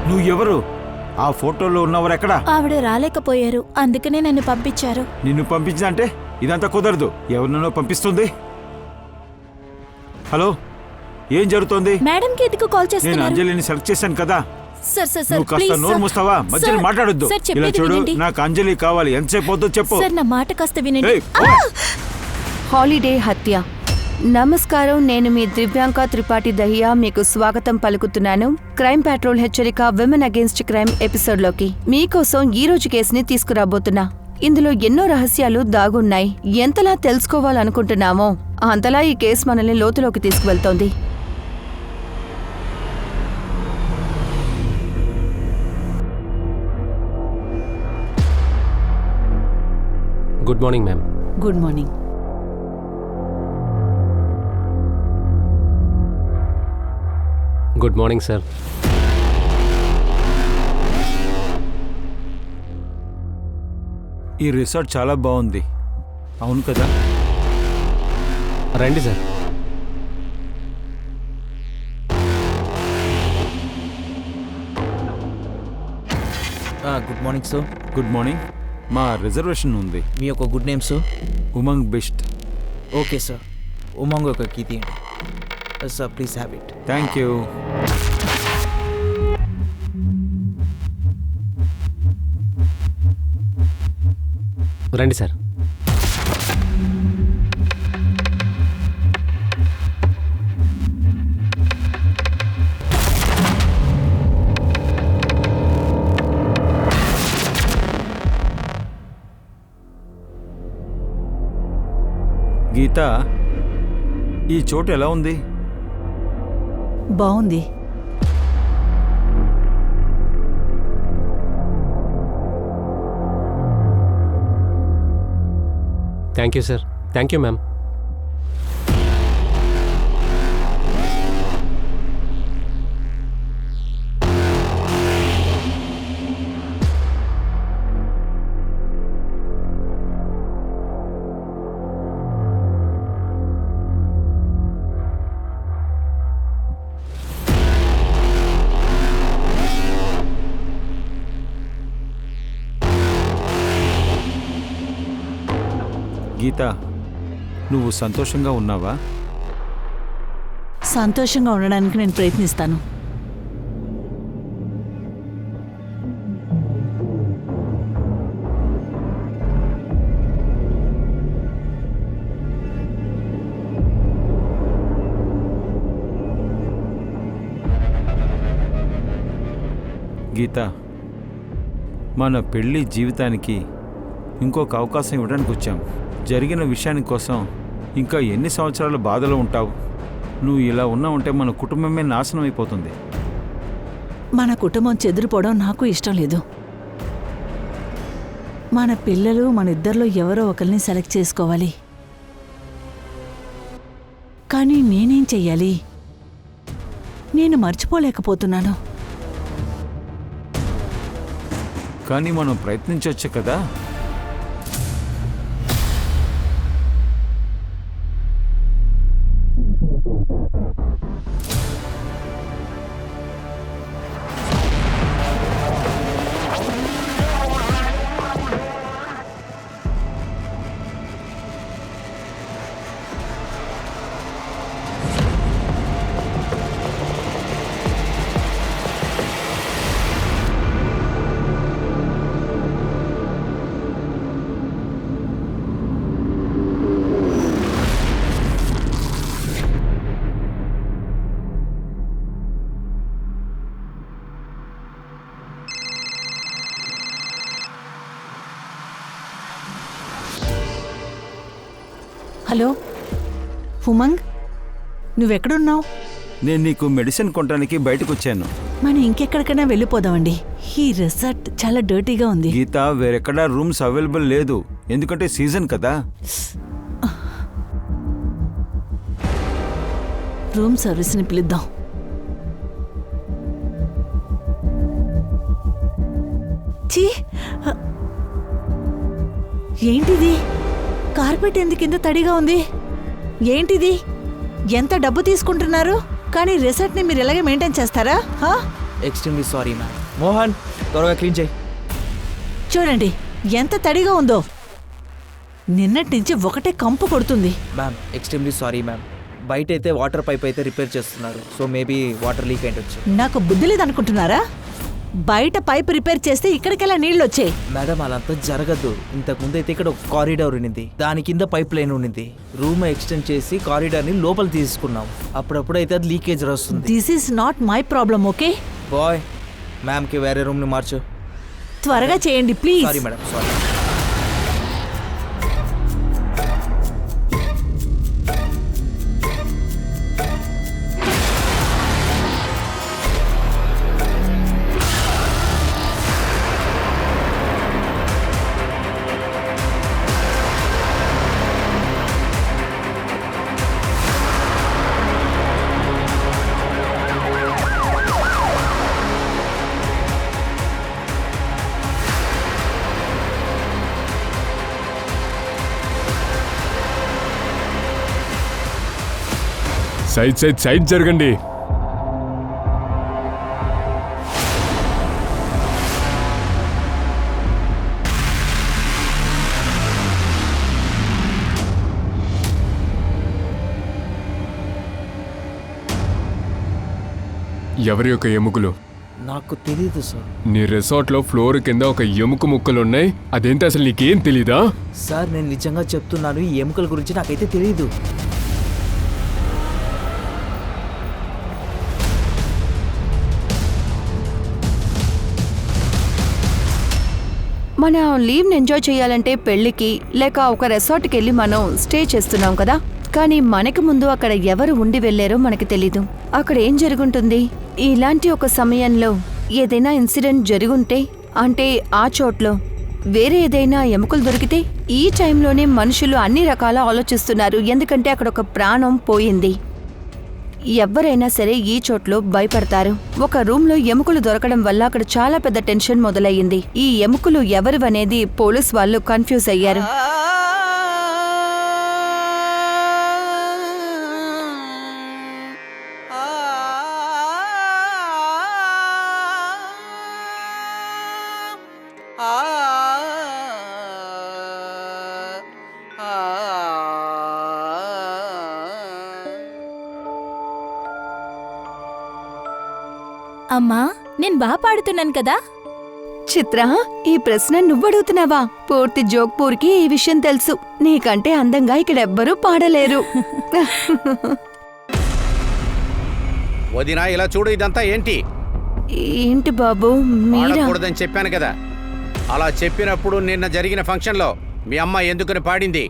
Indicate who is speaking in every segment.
Speaker 1: నువ్వు ఎవరు? ఆ ఫోటోలో ఉన్నవారు ఎక్కడ?
Speaker 2: ఆవిడ రాలేకపోయారు, అందుకనే నన్ను పంపించారు.
Speaker 1: నిన్ను పంపించిన అంటే ఇదంతా కుదరదు. ఎవరినో పంపిస్తుంది. హలో, ఏం జరుగుతోంది?
Speaker 2: మేడంకి ఎందుకు కాల్
Speaker 1: నేను
Speaker 2: చేస్తున్నారు?
Speaker 1: అంజలిని సెలెక్ట్ చేశాను కదా.
Speaker 2: సార్ సార్ సార్
Speaker 1: నువ్వు కాస్త
Speaker 2: ప్లీజ్
Speaker 1: నోరు
Speaker 2: సార్.
Speaker 1: మూస్తావా? మధ్యలో
Speaker 2: సార్,
Speaker 1: మాట్లాడొద్దు.
Speaker 2: సార్,
Speaker 1: ఇలా
Speaker 2: చెప్పేది
Speaker 1: చూడు,
Speaker 2: వినండి.
Speaker 1: నాకు అంజలి కావాలి. ఎంతసేపు అవుతుందో చెప్పు.
Speaker 2: సార్ నా మాట కాస్త వినండి.
Speaker 1: ఏయ్, ఓ!
Speaker 3: హాలిడే హత్య. నమస్కారం, నేను మీ దివ్యాంక త్రిపాఠి దహియా మీకు స్వాగతం పలుకుతున్నాను. క్రైమ్ పెట్రోల్ హెచ్చరిక విమెన్ అగేన్స్ట్ క్రైమ్ ఎపిసోడ్లోకి మీకోసం ఈ రోజు కేసుని తీసుకురాబోతున్నా. ఇందులో ఎన్నో రహస్యాలు దాగున్నాయి. ఎంతలా తెలుసుకోవాలనుకుంటున్నామో అంతలా ఈ కేసు మనల్ని లోతులోకి తీసుకువెళ్తోంది.
Speaker 4: Good morning ma'am.
Speaker 5: Good morning.
Speaker 4: Good morning sir.
Speaker 1: ఈ రిసార్ట్ చాలా బాగుంది, అవును కదా?
Speaker 4: రండి sir.
Speaker 6: Good morning sir.
Speaker 1: Good morning. మా రిజర్వేషన్ ఉంది.
Speaker 6: మీ యొక్క గుడ్ నేమ్ సార్?
Speaker 1: ఉమంగ్ బెస్ట్.
Speaker 6: ఓకే సార్, ఉమంగ్ ఒక కీ తీయండి sir, please have it.
Speaker 1: Thank you.
Speaker 4: రండి సార్.
Speaker 1: గీత, ఈ చోటు ఎలా ఉంది?
Speaker 5: బాగుంది.
Speaker 4: Thank you sir. Thank you ma'am.
Speaker 1: Geeta, నువ్వు సంతోషంగా ఉన్నావా?
Speaker 5: సంతోషంగా ఉండడానికి నేను ప్రయత్నిస్తాను.
Speaker 1: గీత, మన పెళ్లి జీవితానికి ఇంకొక అవకాశం ఇవ్వడానికి వచ్చాం. జరిగిన విషయాని కోసం ఇంకా ఎన్ని సంవత్సరాలు బాధలో ఉంటావు? నువ్వు ఇలా ఉన్నావంటే మన కుటుంబమే నాశనం అయిపోతుంది.
Speaker 5: మన కుటుంబం చెదిరిపోవడం నాకు ఇష్టం లేదు. మన పిల్లలు మన ఇద్దరిలో ఎవరో ఒకరిని సెలెక్ట్ చేసుకోవాలి. కానీ నేనేం చెయ్యాలి? నేను మర్చిపోలేకపోతున్నాను.
Speaker 1: కానీ మనం ప్రయత్నించవచ్చు కదా.
Speaker 5: హలో ఉమంగ్, నువ్వెక్కడున్నావు?
Speaker 1: నేను నీకు మెడిసిన్ కొనడానికి బయటకు వచ్చాను.
Speaker 5: మనం ఇంకెక్కడికైనా వెళ్ళిపోదామండి. ఈ రిసార్ట్ చాలా డర్టీగా ఉంది.
Speaker 1: గీత, వేరెక్కడా రూమ్స్ అవైలబుల్ లేదు, ఎందుకంటే సీజన్ కదా.
Speaker 5: రూమ్ సర్వీస్ని పిలుద్దాం. ఛీ, ఏంటిది? కార్పెట్ ఎందుకు ఇంత తడిగా ఉంది? ఏంటిది? ఎంత డబ్బు తీసుకుంటున్నారు? కానీ రిసార్ట్ని మీరు ఎలాగే మెయింటైన్ చేస్తారా?
Speaker 6: Extremely sorry ma'am. మోహన్ త్వరగా క్లీన్ చేయి.
Speaker 5: చూడండి ఎంత తడిగా ఉందో. నిన్నటి నుంచి ఒకటే కంపు కొడుతుంది.
Speaker 6: Ma'am extremely sorry ma'am. బయట అయితే వాటర్ పైప్ అయితే రిపేర్ చేస్తున్నారు, సో మేబీ వాటర్ లీక్ అయిండొచ్చు.
Speaker 5: నాకు బుద్ధి లేదనుకుంటున్నారా? బయట పైప్ రిపేర్ చేస్తే ఇక్కడికెలా నీళ్ళు వచ్చాయి?
Speaker 6: మేడం అలంతా జరగదు. ఇంతకుముందు అయితే ఇక్కడ ఒక కారిడార్ ఉండింది, దాని కింద పైప్ లైన్ ఉండింది. రూమ్ ఎక్స్టెండ్ చేసి కారిడార్ని లోపల తీసుకున్నాం. అప్పుడప్పుడు అయితే అది లీకేజ్ వస్తుంది.
Speaker 5: This is not my problem. Okay,
Speaker 6: boy మ్యామ్కి వేరే రూమ్ని మార్చు.
Speaker 5: త్వరగా చేయండి please.
Speaker 6: Sorry madam, sorry.
Speaker 7: Side జరగండి. ఎవరి యొక్క ఎముకలు?
Speaker 6: నాకు తెలీదు సార్.
Speaker 7: నీ రిసార్ట్లో ఫ్లోర్ కింద ఒక ఎముక ముక్కలున్నాయి, అదేంటి అసలు నీకేం తెలీదా?
Speaker 6: సార్ నేను నిజంగా చెప్తున్నాను, ఈ ఎముకల గురించి నాకైతే తెలీదు.
Speaker 3: మన లీవ్ని ఎంజాయ్ చేయాలంటే పెళ్లికి లేక ఒక రెసార్ట్కి వెళ్ళి మనం స్టే చేస్తున్నాం కదా, కానీ మనకి ముందు అక్కడ ఎవరు ఉండి వెళ్ళారో మనకి తెలీదు. అక్కడ ఏం జరుగుంటుంది? ఇలాంటి ఒక సమయంలో ఏదైనా ఇన్సిడెంట్ జరుగుంటే, అంటే ఆ చోట్లో వేరే ఏదైనా ఎముకలు దొరికితే, ఈ టైంలోనే మనుషులు అన్ని రకాల ఆలోచిస్తున్నారు, ఎందుకంటే అక్కడ ఒక ప్రాణం పోయింది. ఎవరైనా సరే ఈ చోట్లో భయపడతారు. ఒక రూమ్లో ఎముకలు దొరకడం వల్ల అక్కడ చాలా పెద్ద టెన్షన్ మొదలయ్యింది. ఈ ఎముకలు ఎవరివనేది పోలీస్ వాళ్ళు కన్ఫ్యూజ్ అయ్యారు.
Speaker 2: అమ్మా, నేను బాగా పాడుతున్నాను కదా?
Speaker 3: చిత్ర, ఈ ప్రశ్న నువ్వడుగుతున్నావా? పూర్తి జోక్పూర్కి ఈ విషయం తెలుసు. నీకంటే అందంగా ఇక్కడెవ్వరూ పాడలేరు.
Speaker 8: వదినా ఇలా చూడు, ఇదంతా ఏంటి?
Speaker 3: ఏంటి బాబు మీరా?
Speaker 8: పాడకూడదని చెప్పాను కదా. అలా చెప్పినప్పుడు నిన్న జరిగిన ఫంక్షన్లో మీ అమ్మ ఎందుకని పాడింది?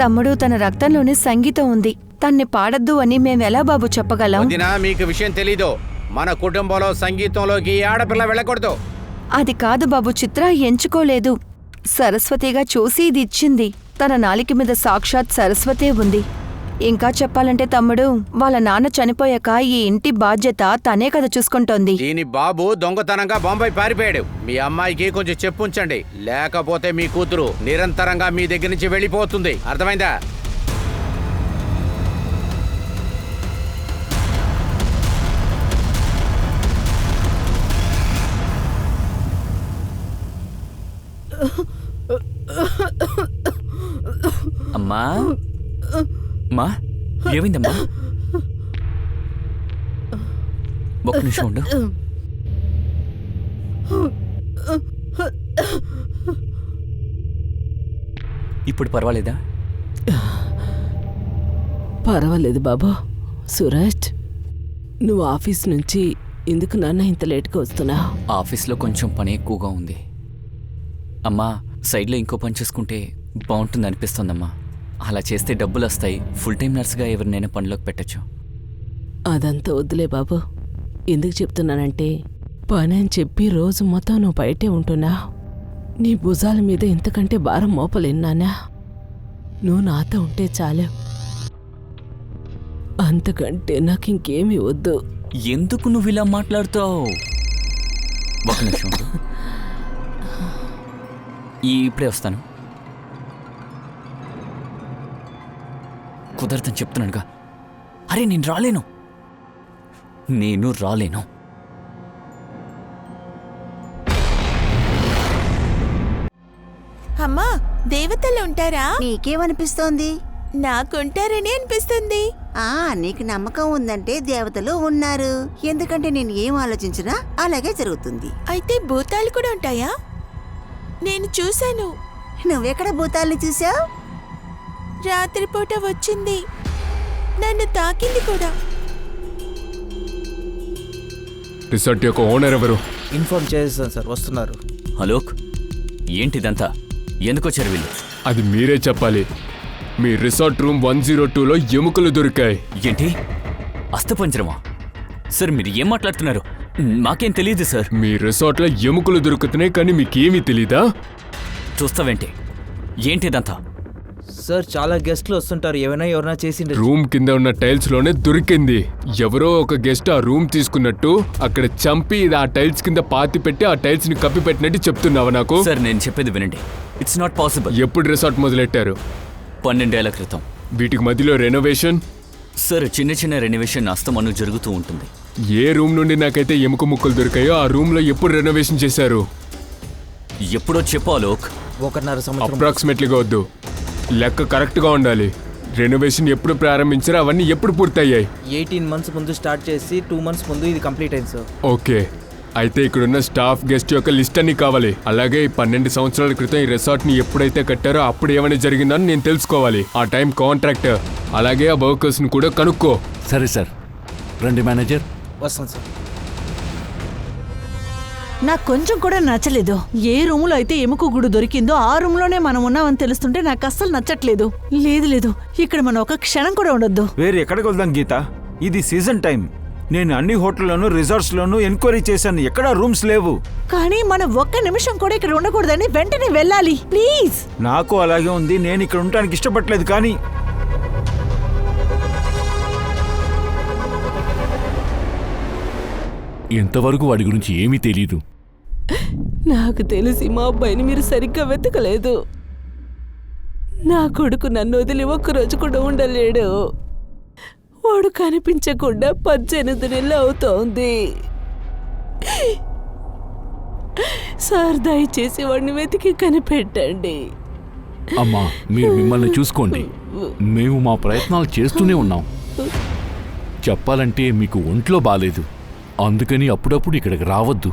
Speaker 3: తమ్ముడు, తన రక్తంలోనే సంగీతం ఉంది, తన్ని పాడద్దు అని మేమెలా బాబు చెప్పగలం?
Speaker 8: వదినా, మీకు విషయం తెలీదు, మన కుటుంబంలో సంగీతంలోకి ఆడపిల్ల వెళ్ళకూడదు.
Speaker 3: అది కాదు బాబు, చిత్ర ఎంచుకోలేదు. సరస్వతిగా చూసి ఇది ఇచ్చింది. తన నాలిక మీద సాక్షాత్ సరస్వతే ఉంది. ఇంకా చెప్పాలంటే తమ్ముడు, వాళ్ళ నాన్న చనిపోయాక ఈ ఇంటి బాధ్యత తనే కదా చూసుకుంటోంది.
Speaker 8: దీని బాబు దొంగతనంగా బొంబాయి పారిపోయాడు. మీ అమ్మాయికి కొంచెం చెప్పుంచండి, లేకపోతే మీ కూతురు నిరంతరంగా మీ దగ్గర నుంచి వెళ్ళిపోతుంది. అర్థమైందా?
Speaker 9: అమ్మా, మా ఏమైందమ్మా? ఒక్క నిమిషం ఉండు. ఇప్పుడు పర్వాలేదా?
Speaker 5: పర్వాలేదు బాబు. సురజ్, నువ్వు ఆఫీస్ నుంచి ఎందుకు నాన్న ఇంత లేట్గా వస్తున్నా?
Speaker 9: ఆఫీస్లో కొంచెం పని ఎక్కువగా ఉంది అమ్మా. సైడ్లో ఇంకో పని చేసుకుంటే బాగుంటుంది అనిపిస్తుందమ్మా. అలా చేస్తే డబ్బులు వస్తాయి. ఫుల్ టైం నర్స్గా ఎవరినైనా పనిలోకి పెట్టచ్చు.
Speaker 5: అదంతా వద్దులే బాబు. ఎందుకు చెప్తున్నానంటే, పని అని చెప్పి రోజు మొత్తం నువ్వు బయటే ఉంటున్నా. నీ భుజాల మీద ఇంతకంటే భారం మోపలేనానా? నువ్వు నాతో ఉంటే చాలు, అంతకంటే నాకు ఇంకేమీ వద్దు.
Speaker 9: ఎందుకు నువ్వు ఇలా మాట్లాడుతావు? ఒక నిమిషం ఉండు. ఇప్పుడే వస్తాను. కుదరదని చెప్తున్నానుగా. అరే నేను రాలేను.
Speaker 2: ఉంటారా?
Speaker 10: నీకేమనిపిస్తోంది?
Speaker 2: నాకుంటారని అనిపిస్తుంది.
Speaker 10: నీకు నమ్మకం ఉందంటే దేవతలు ఉన్నారు. ఎందుకంటే నేను ఏం ఆలోచించినా అలాగే జరుగుతుంది.
Speaker 2: అయితే భూతాలు కూడా ఉంటాయా? నేను చూశాను.
Speaker 10: నువ్వెక్కడ భూతాల్ని చూసావు?
Speaker 2: రాత్రిపూట వచ్చింది, నన్ను తాకింది కూడా.
Speaker 7: రిసార్ట్ యొక్క ఓనర్ ఎవరు?
Speaker 6: ఇన్ఫార్మ్ చేస్తాను సార్, వస్తున్నారు.
Speaker 9: అలోక్, ఏంటిదంతా? ఎందుకొచ్చారు వీళ్ళు?
Speaker 7: అది మీరే చెప్పాలి. మీ రిసార్ట్ రూమ్ 102లో ఎముకలు దొరికాయి.
Speaker 9: ఏంటి? అస్థపంజరమా? సార్ మీరు ఏం మాట్లాడుతున్నారు? మాకేం తెలియదు సార్.
Speaker 7: మీ రిసార్ట్లో ఎముకలు దొరుకుతున్నాయి కానీ మీకేమీ తెలీదా?
Speaker 9: చూస్తావేంటి? ఏంటిదంతా?
Speaker 6: సార్ చాలా గెస్ట్లు వస్తుంటారు, ఎవరైనా చేసిండే.
Speaker 7: రూమ్ కింద ఉన్న టైల్స్ లోనే దొరికింది. ఎవరో ఒక గెస్ట్ ఆ రూమ్ తీసుకున్నట్టు అక్కడ చంపి ఆ టైల్స్ కింద పాతి పెట్టి ఆ టైల్స్ ని కప్పి పెట్టినట్టు చెప్తున్నావా నాకు?
Speaker 9: సార్ నేను చెప్పేది వినండి. It's not possible.
Speaker 7: ఎప్పుడు రిసార్ట్ మొదలెట్టారు?
Speaker 9: 12 ఏళ్ల క్రితం.
Speaker 7: వీటికి మధ్యలో రెనోవేషన్?
Speaker 9: సార్ చిన్న చిన్న రెనోవేషన్ అస్తమను జరుగుతూ ఉంటుంది.
Speaker 7: ఏ రూమ్ నుండి నాకైతే ఎముక ముక్కలు దొరికాయో ఆ రూమ్ లో ఎప్పుడు రెనోవేషన్ చేశారు?
Speaker 9: ఎప్పుడో చెప్పు అలోక్.
Speaker 6: 1.5 సంవత్సరం.
Speaker 7: అప్రాక్సిమేట్లీగా వద్దు, లెక్క కరెక్ట్గా ఉండాలి. రెనోవేషన్ ఎప్పుడు ప్రారంభించారో అవన్నీ ఎప్పుడు పూర్తయ్యాయి?
Speaker 6: 18 months ముందు స్టార్ట్ చేసి 2 months ముందు ఇది కంప్లీట్ అయింది సార్.
Speaker 7: ఓకే, అయితే ఇక్కడున్న స్టాఫ్ గెస్ట్ యొక్క లిస్ట్ అన్ని కావాలి. అలాగే 12 సంవత్సరాల క్రితం ఈ రిసార్ట్ ని ఎప్పుడైతే కట్టారో అప్పుడు ఏమైనా జరిగిందని నేను తెలుసుకోవాలి. ఆ టైం కాంట్రాక్టర్ అలాగే ఆ వర్కర్స్ ని కూడా కనుక్కో.
Speaker 11: సరే సార్, రండి మేనేజర్.
Speaker 6: వస్తాను సార్.
Speaker 5: నాకు కొంచెం కూడా నచ్చలేదు. ఏ రూములో అయితే ఎముక గుడు దొరికిందో ఆ రూమ్లోనే మనం ఉన్నామని తెలుస్తుంటే నాకు అస్సలు నచ్చట్లేదు. లేదు, ఇక్కడ మనం ఒక క్షణం కూడా ఉండొద్దు.
Speaker 1: వేరే ఎక్కడికి వెళ్దాం గీత? ఇది సీజన్ టైం. నేను అన్ని హోటల్లోనూ రిసార్ట్స్లోనూ ఎంక్వైరీ చేశాను, ఎక్కడా రూమ్స్ లేవు.
Speaker 5: కానీ మనం ఒక్క నిమిషం కూడా ఇక్కడ ఉండకూడదని వెంటనే వెళ్ళాలి ప్లీజ్.
Speaker 1: నాకు అలాగే ఉంది, నేను ఇక్కడ ఉండడానికి ఇష్టపడలేదు. కానీ
Speaker 11: ఇంతవరకు వాడి గురించి ఏమీ తెలీదు.
Speaker 5: నాకు తెలిసి మా అబ్బాయిని మీరు సరిగ్గా వెతకలేదు. నా కొడుకు నన్ను వదిలి ఒక్కరోజు కూడా ఉండలేడు. వాడు కనిపించకుండా 18 నెలలు అవుతోంది. సార్ దయచేసి వాడిని వెతికి కనిపెట్టండి.
Speaker 11: అమ్మా, మీరు మిమ్మల్ని చూసుకోండి. మేము మా ప్రయత్నాలు చేస్తూనే ఉన్నాం. చెప్పాలంటే మీకు ఒంట్లో బాలేదు, అందుకని అప్పుడప్పుడు ఇక్కడికి రావద్దు.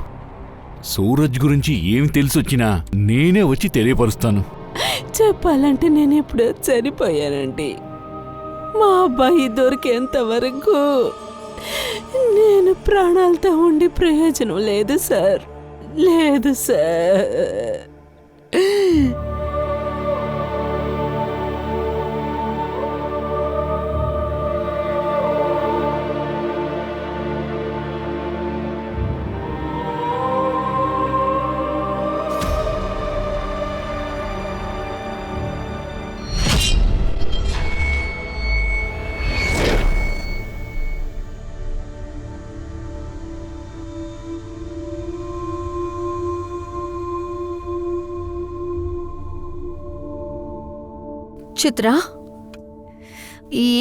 Speaker 11: సూరజ్ గురించి ఏమి తెలిసొచ్చినా నేనే వచ్చి తెలియపరుస్తాను.
Speaker 5: చెప్పాలంటే నేను ఎప్పుడో చనిపోయానండి. మా అబ్బాయి దొరికేంత వరకు నేను ప్రాణాలతో ఉండి ప్రయోజనం లేదు సార్.
Speaker 3: చిత్ర,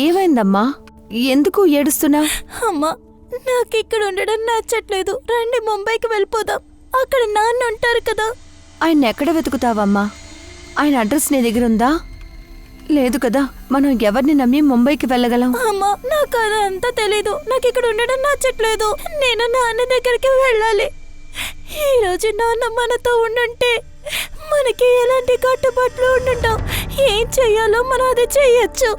Speaker 3: ఏమైందమ్మా? ఎందుకు ఏడుస్తున్నా?
Speaker 2: అమ్మా, నాకు ఇక్కడ ఉండడం నచ్చట్లేదు. రండి ముంబైకి వెళ్ళిపోదాం, అక్కడ నాన్న ఉంటారు కదా.
Speaker 3: ఆయన ఎక్కడ వెతుకుతావమ్మా? ఆయన అడ్రస్ నీ దగ్గర ఉందా? లేదు కదా. మనం ఎవరిని నమ్మి ముంబైకి వెళ్ళగలం?
Speaker 2: అమ్మా, నాకు అదంతా తెలీదు. నాకు ఇక్కడ ఉండడం నచ్చట్లేదు. నేను నాన్న దగ్గరికి వెళ్ళాలి. ఈరోజు నాన్న మనతో ఉండుంటే మనకి ఎలాంటి కట్టుబాట్లు ఉండుంటాం. ఏం చెయ్యాలో మనం అది చెయ్యొచ్చు.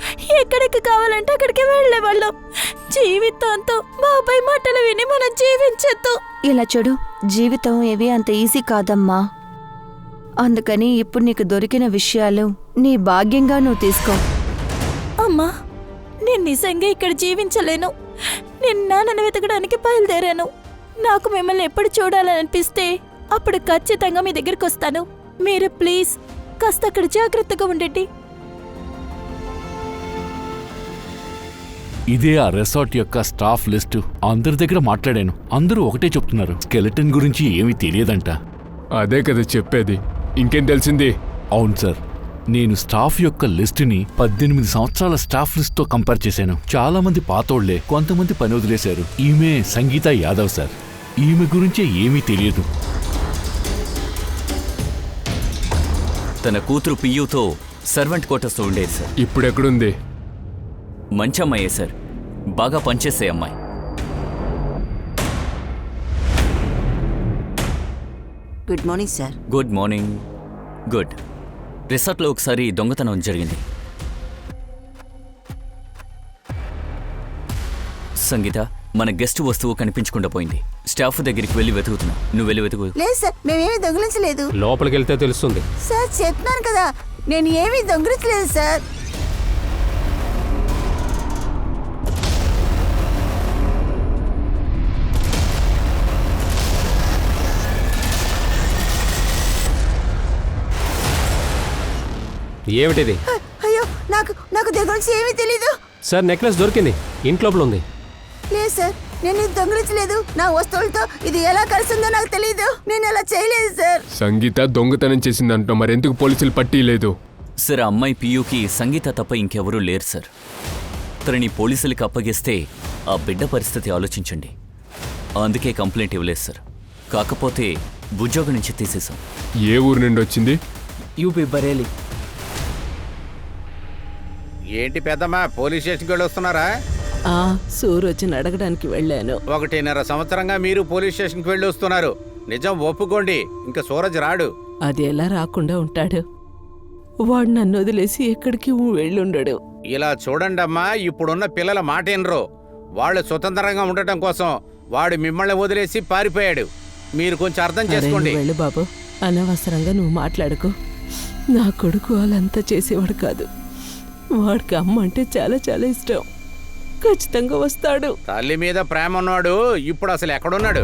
Speaker 2: ఎక్కడికి కావాలంటే అక్కడికి వెళ్ళేవాళ్ళం. జీవితంతో బాబాయ్ మాటలు విని మనం జీవించొద్దు.
Speaker 3: ఇలా చూడు, జీవితం ఏవి అంత ఈజీ కాదమ్మా. అందుకని ఇప్పుడు నీకు దొరికిన విషయాలు నీ భాగ్యంగా నువ్వు తీసుకో.
Speaker 2: అమ్మా, నేను నిజంగా ఇక్కడ జీవించలేను. నేను నాన్నను వెతకడానికి బయలుదేరాను. నాకు మిమ్మల్ని ఎప్పుడు చూడాలనిపిస్తే అప్పుడు ఖచ్చితంగా మీ దగ్గరికి వస్తాను. మీరు ప్లీజ్ కాస్త అక్కడ జాగ్రత్తగా ఉండండి.
Speaker 11: ఇదే ఆ రిసార్ట్ యొక్క స్టాఫ్ లిస్టు. అందరి దగ్గర మాట్లాడాను, అందరూ ఒకటే చెప్తున్నారు, స్కెలిటన్ గురించి ఏమీ తెలియదంట.
Speaker 7: అదే కదా చెప్పేది, ఇంకేం తెలిసింది?
Speaker 11: అవును సార్, నేను స్టాఫ్ యొక్క లిస్టుని 18 సంవత్సరాల స్టాఫ్ లిస్ట్తో కంపేర్ చేశాను. చాలా మంది పాతోళ్లే, కొంతమంది పని వదిలేశారు. ఈమె సంగీత యాదవ్ సార్. ఈమె గురించే ఏమీ తెలియదు.
Speaker 9: తన కూతురు పియ్యూతో సర్వెంట్ క్వార్టర్స్లో ఉండేది సార్.
Speaker 7: ఇప్పుడు ఎక్కడుంది?
Speaker 9: మంచి అమ్మాయే సార్, బాగా పనిచేసే అమ్మాయి.
Speaker 10: Good morning sir.
Speaker 9: Good morning. Good. రిసార్ట్లో ఒకసారి దొంగతనం జరిగింది. సంగీత, మన గెస్ట్ వస్తువు కనిపించకుండా పోయింది. స్టాఫ్ దగ్గరికి వెళ్ళి వెతుకుతున్నా. నువ్వు వెళ్ళి వెతుకు.
Speaker 10: లేదు సార్, మేమేమీ దొంగిలించలేదు.
Speaker 4: లోపలికి వెళ్తే తెలుస్తుంది.
Speaker 10: సార్ చెప్తున్నాను కదా, నేను ఏమీ దొంగిలించలేదు సార్.
Speaker 4: ఏమిటిది?
Speaker 10: అయ్యో, నాకు నాకు దీని గురించి ఏమీ తెలీదు.
Speaker 4: సార్ నెక్లెస్ దొరికింది, ఇంట్లోపల ఉంది.
Speaker 10: లేదు సార్, నేను ఇది దొంగిలించలేదు. నా వస్తువులతో ఇది ఎలా కలిసిందో నాకు తెలీదు. నేను అలా చేయలేదు సార్.
Speaker 7: సంగీత దొంగతనం చేసిందంట, మరెందుకు పోలీసులు పట్టీలేదు?
Speaker 9: సార్, ఆ అమ్మాయి పియూకి సంగీత తప్ప ఇంకెవరూ లేరు సార్. తనని పోలీసులకి అప్పగిస్తే ఆ బిడ్డ పరిస్థితి ఆలోచించండి. అందుకే కంప్లైంట్ ఇవ్వలేదు సార్. కాకపోతే ఉద్యోగం నుంచి తీసేశాం.
Speaker 7: ఏ ఊరు నుండి వచ్చింది?
Speaker 6: యూపీ బరేలి.
Speaker 8: ఏంటి పెద్దమ్మా, పోలీస్ స్టేషన్కి వెళ్ళి వస్తున్నారా?
Speaker 5: సూరజ్ని అడగడానికి వెళ్ళాను.
Speaker 8: 1.5 సంవత్సరంగా మీరు పోలీస్ స్టేషన్కి వెళ్ళి వస్తున్నారు. నిజం ఒప్పుకోండి, ఇంకా సూరజ్ రాడు.
Speaker 5: అది ఎలా రాకుండా ఉంటాడు? వాడు నన్ను వదిలేసి ఎక్కడికి వెళ్ళుండడు.
Speaker 8: ఇలా చూడండి అమ్మా, ఇప్పుడున్న పిల్లల మాట వినరు. వాళ్ళు స్వతంత్రంగా ఉండటం కోసం వాడు మిమ్మల్ని వదిలేసి పారిపోయాడు. మీరు కొంచెం అర్థం చేసుకోండి.
Speaker 5: వెళ్ళు బాబు, అనవసరంగా నువ్వు మాట్లాడుకో. నా కొడుకు వాళ్ళంతా చేసేవాడు కాదు. వాడికి అమ్మ అంటే చాలా చాలా ఇష్టం. ఖచ్చితంగా వస్తాడు.
Speaker 8: తల్లి మీద ప్రేమ ఉన్నాడు. ఇప్పుడు అసలు ఎక్కడున్నాడు?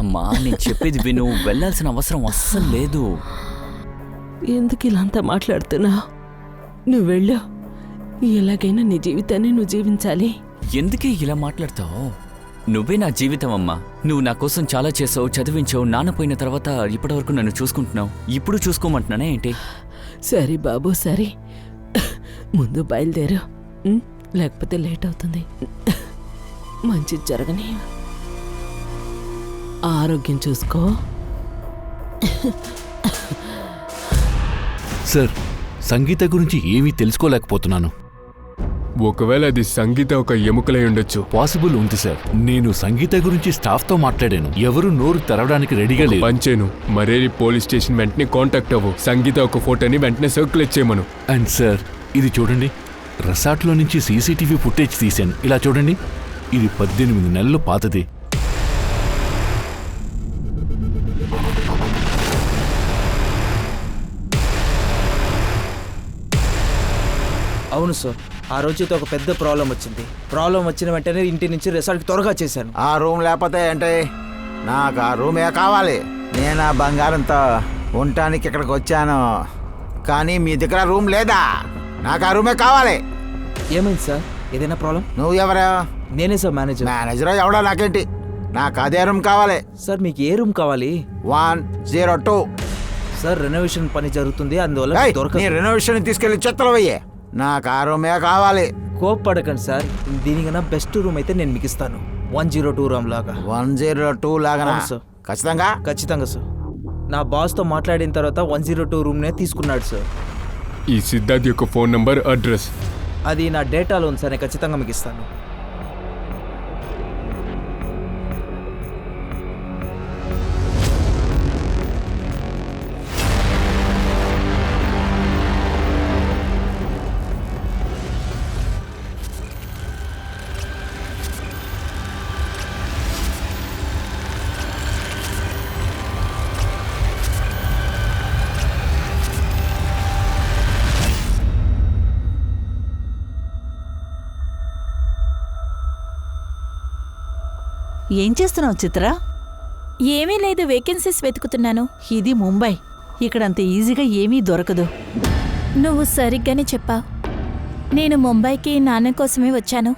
Speaker 9: అమ్మా, నేను చెప్పేది విను. వెళ్ళాల్సిన అవసరం అస్సలు లేదు.
Speaker 5: ఎందుకు ఇలా అంతా మాట్లాడుతున్నా? నువ్వు వెళ్ళు. ఎలాగైనా నీ జీవితాన్ని నువ్వు జీవించాలి.
Speaker 9: ఎందుకే ఇలా మాట్లాడతావు? నువ్వే నా జీవితం అమ్మా. నువ్వు నా కోసం చాలా చేసావు, చదివించావు. నాన్న పోయిన తర్వాత ఇప్పటివరకు నన్ను చూసుకుంటున్నావు. ఇప్పుడు చూసుకోమంటున్నానే ఏంటి?
Speaker 5: సరే బాబు, సరే. ముందు బయలుదేరు, లేకపోతే లేట్ అవుతుంది. మంచిది జరగని. ఆరోగ్యం చూసుకో.
Speaker 11: సార్, సంగీత గురించి ఏమీ తెలుసుకోలేకపోతున్నాను.
Speaker 7: ఒకవేళ అది సంగీత ఒక ఎముకలై ఉండొచ్చు.
Speaker 11: పాసిబుల్ ఉంది సార్. నేను సంగీత గురించి స్టాఫ్తో మాట్లాడాను. ఎవరు నోరు తెరవడానికి రెడీగా లేదు.
Speaker 7: పంచేను, మరేరి పోలీస్ స్టేషన్ వెంటనే కాంటాక్ట్ అవ్వు. సంగీత ఒక ఫోటోని వెంటనే సర్క్యులేట్ చేయమను.
Speaker 11: అండ్ సార్, ఇది చూడండి, రిసార్ట్లో నుంచి సీసీటీవీ ఫుటేజ్ తీశాను. ఇలా చూడండి, ఇది 18 నెలలు పాతది.
Speaker 6: అవును సార్, ఆ రోజైతే ఒక పెద్ద ప్రాబ్లం వచ్చింది. ప్రాబ్లం వచ్చిన వెంటనే ఇంటి నుంచి రిసార్ట్కి త్వరగా చేశాను.
Speaker 12: ఆ రూమ్ లేకపోతే ఏంటి? నాకు ఆ రూమే కావాలి. నేను ఆ బంగారంతో ఉండటానికి ఇక్కడికి వచ్చాను, కానీ మీ దగ్గర రూమ్ లేదా? నాకు ఆ రూమే కావాలి.
Speaker 6: ఏమైంది సార్? ఏదైనా ప్రాబ్లం?
Speaker 12: నువ్వు ఎవరా?
Speaker 6: నేనే సార్, మేనేజర్.
Speaker 12: మేనేజర్ ఎవడో నాకేంటి, నాకు అదే రూమ్ కావాలి.
Speaker 6: సార్, మీకు ఏ రూమ్ కావాలి?
Speaker 12: 102.
Speaker 6: సార్, రెనోవేషన్ పని జరుగుతుంది, అందువల్ల
Speaker 12: నీ రెనోవేషన్ తీసుకెళ్లి చెత్తలు వెయ్యి. నాకు ఆ రూమే కావాలి.
Speaker 6: కోప్పడకండి సార్, దీనికన్నా బెస్ట్ రూమ్ అయితే నేను మీకు ఇస్తాను. 102 రూమ్ లాగా.
Speaker 12: 102 లాగా
Speaker 6: సార్?
Speaker 12: ఖచ్చితంగా?
Speaker 6: ఖచ్చితంగా సార్. నా బాస్తో మాట్లాడిన తర్వాత 102 రూమ్నే తీసుకున్నాడు సార్.
Speaker 7: ఈ సిద్ధార్థ్ యొక్క ఫోన్ నంబర్, అడ్రస్
Speaker 6: అది నా డేటాలో ఉంది సార్, నేను ఖచ్చితంగా మీకు ఇస్తాను.
Speaker 13: ఏం చేస్తున్నావు చిత్ర?
Speaker 2: ఏమీ లేదు, వేకెన్సీస్ వెతుకుతున్నాను.
Speaker 13: ఇది ముంబై, ఇక్కడంత ఈజీగా ఏమీ దొరకదు.
Speaker 2: నువ్వు సరిగ్గానే చెప్పావు. నేను ముంబైకి నాన్న కోసమే వచ్చాను,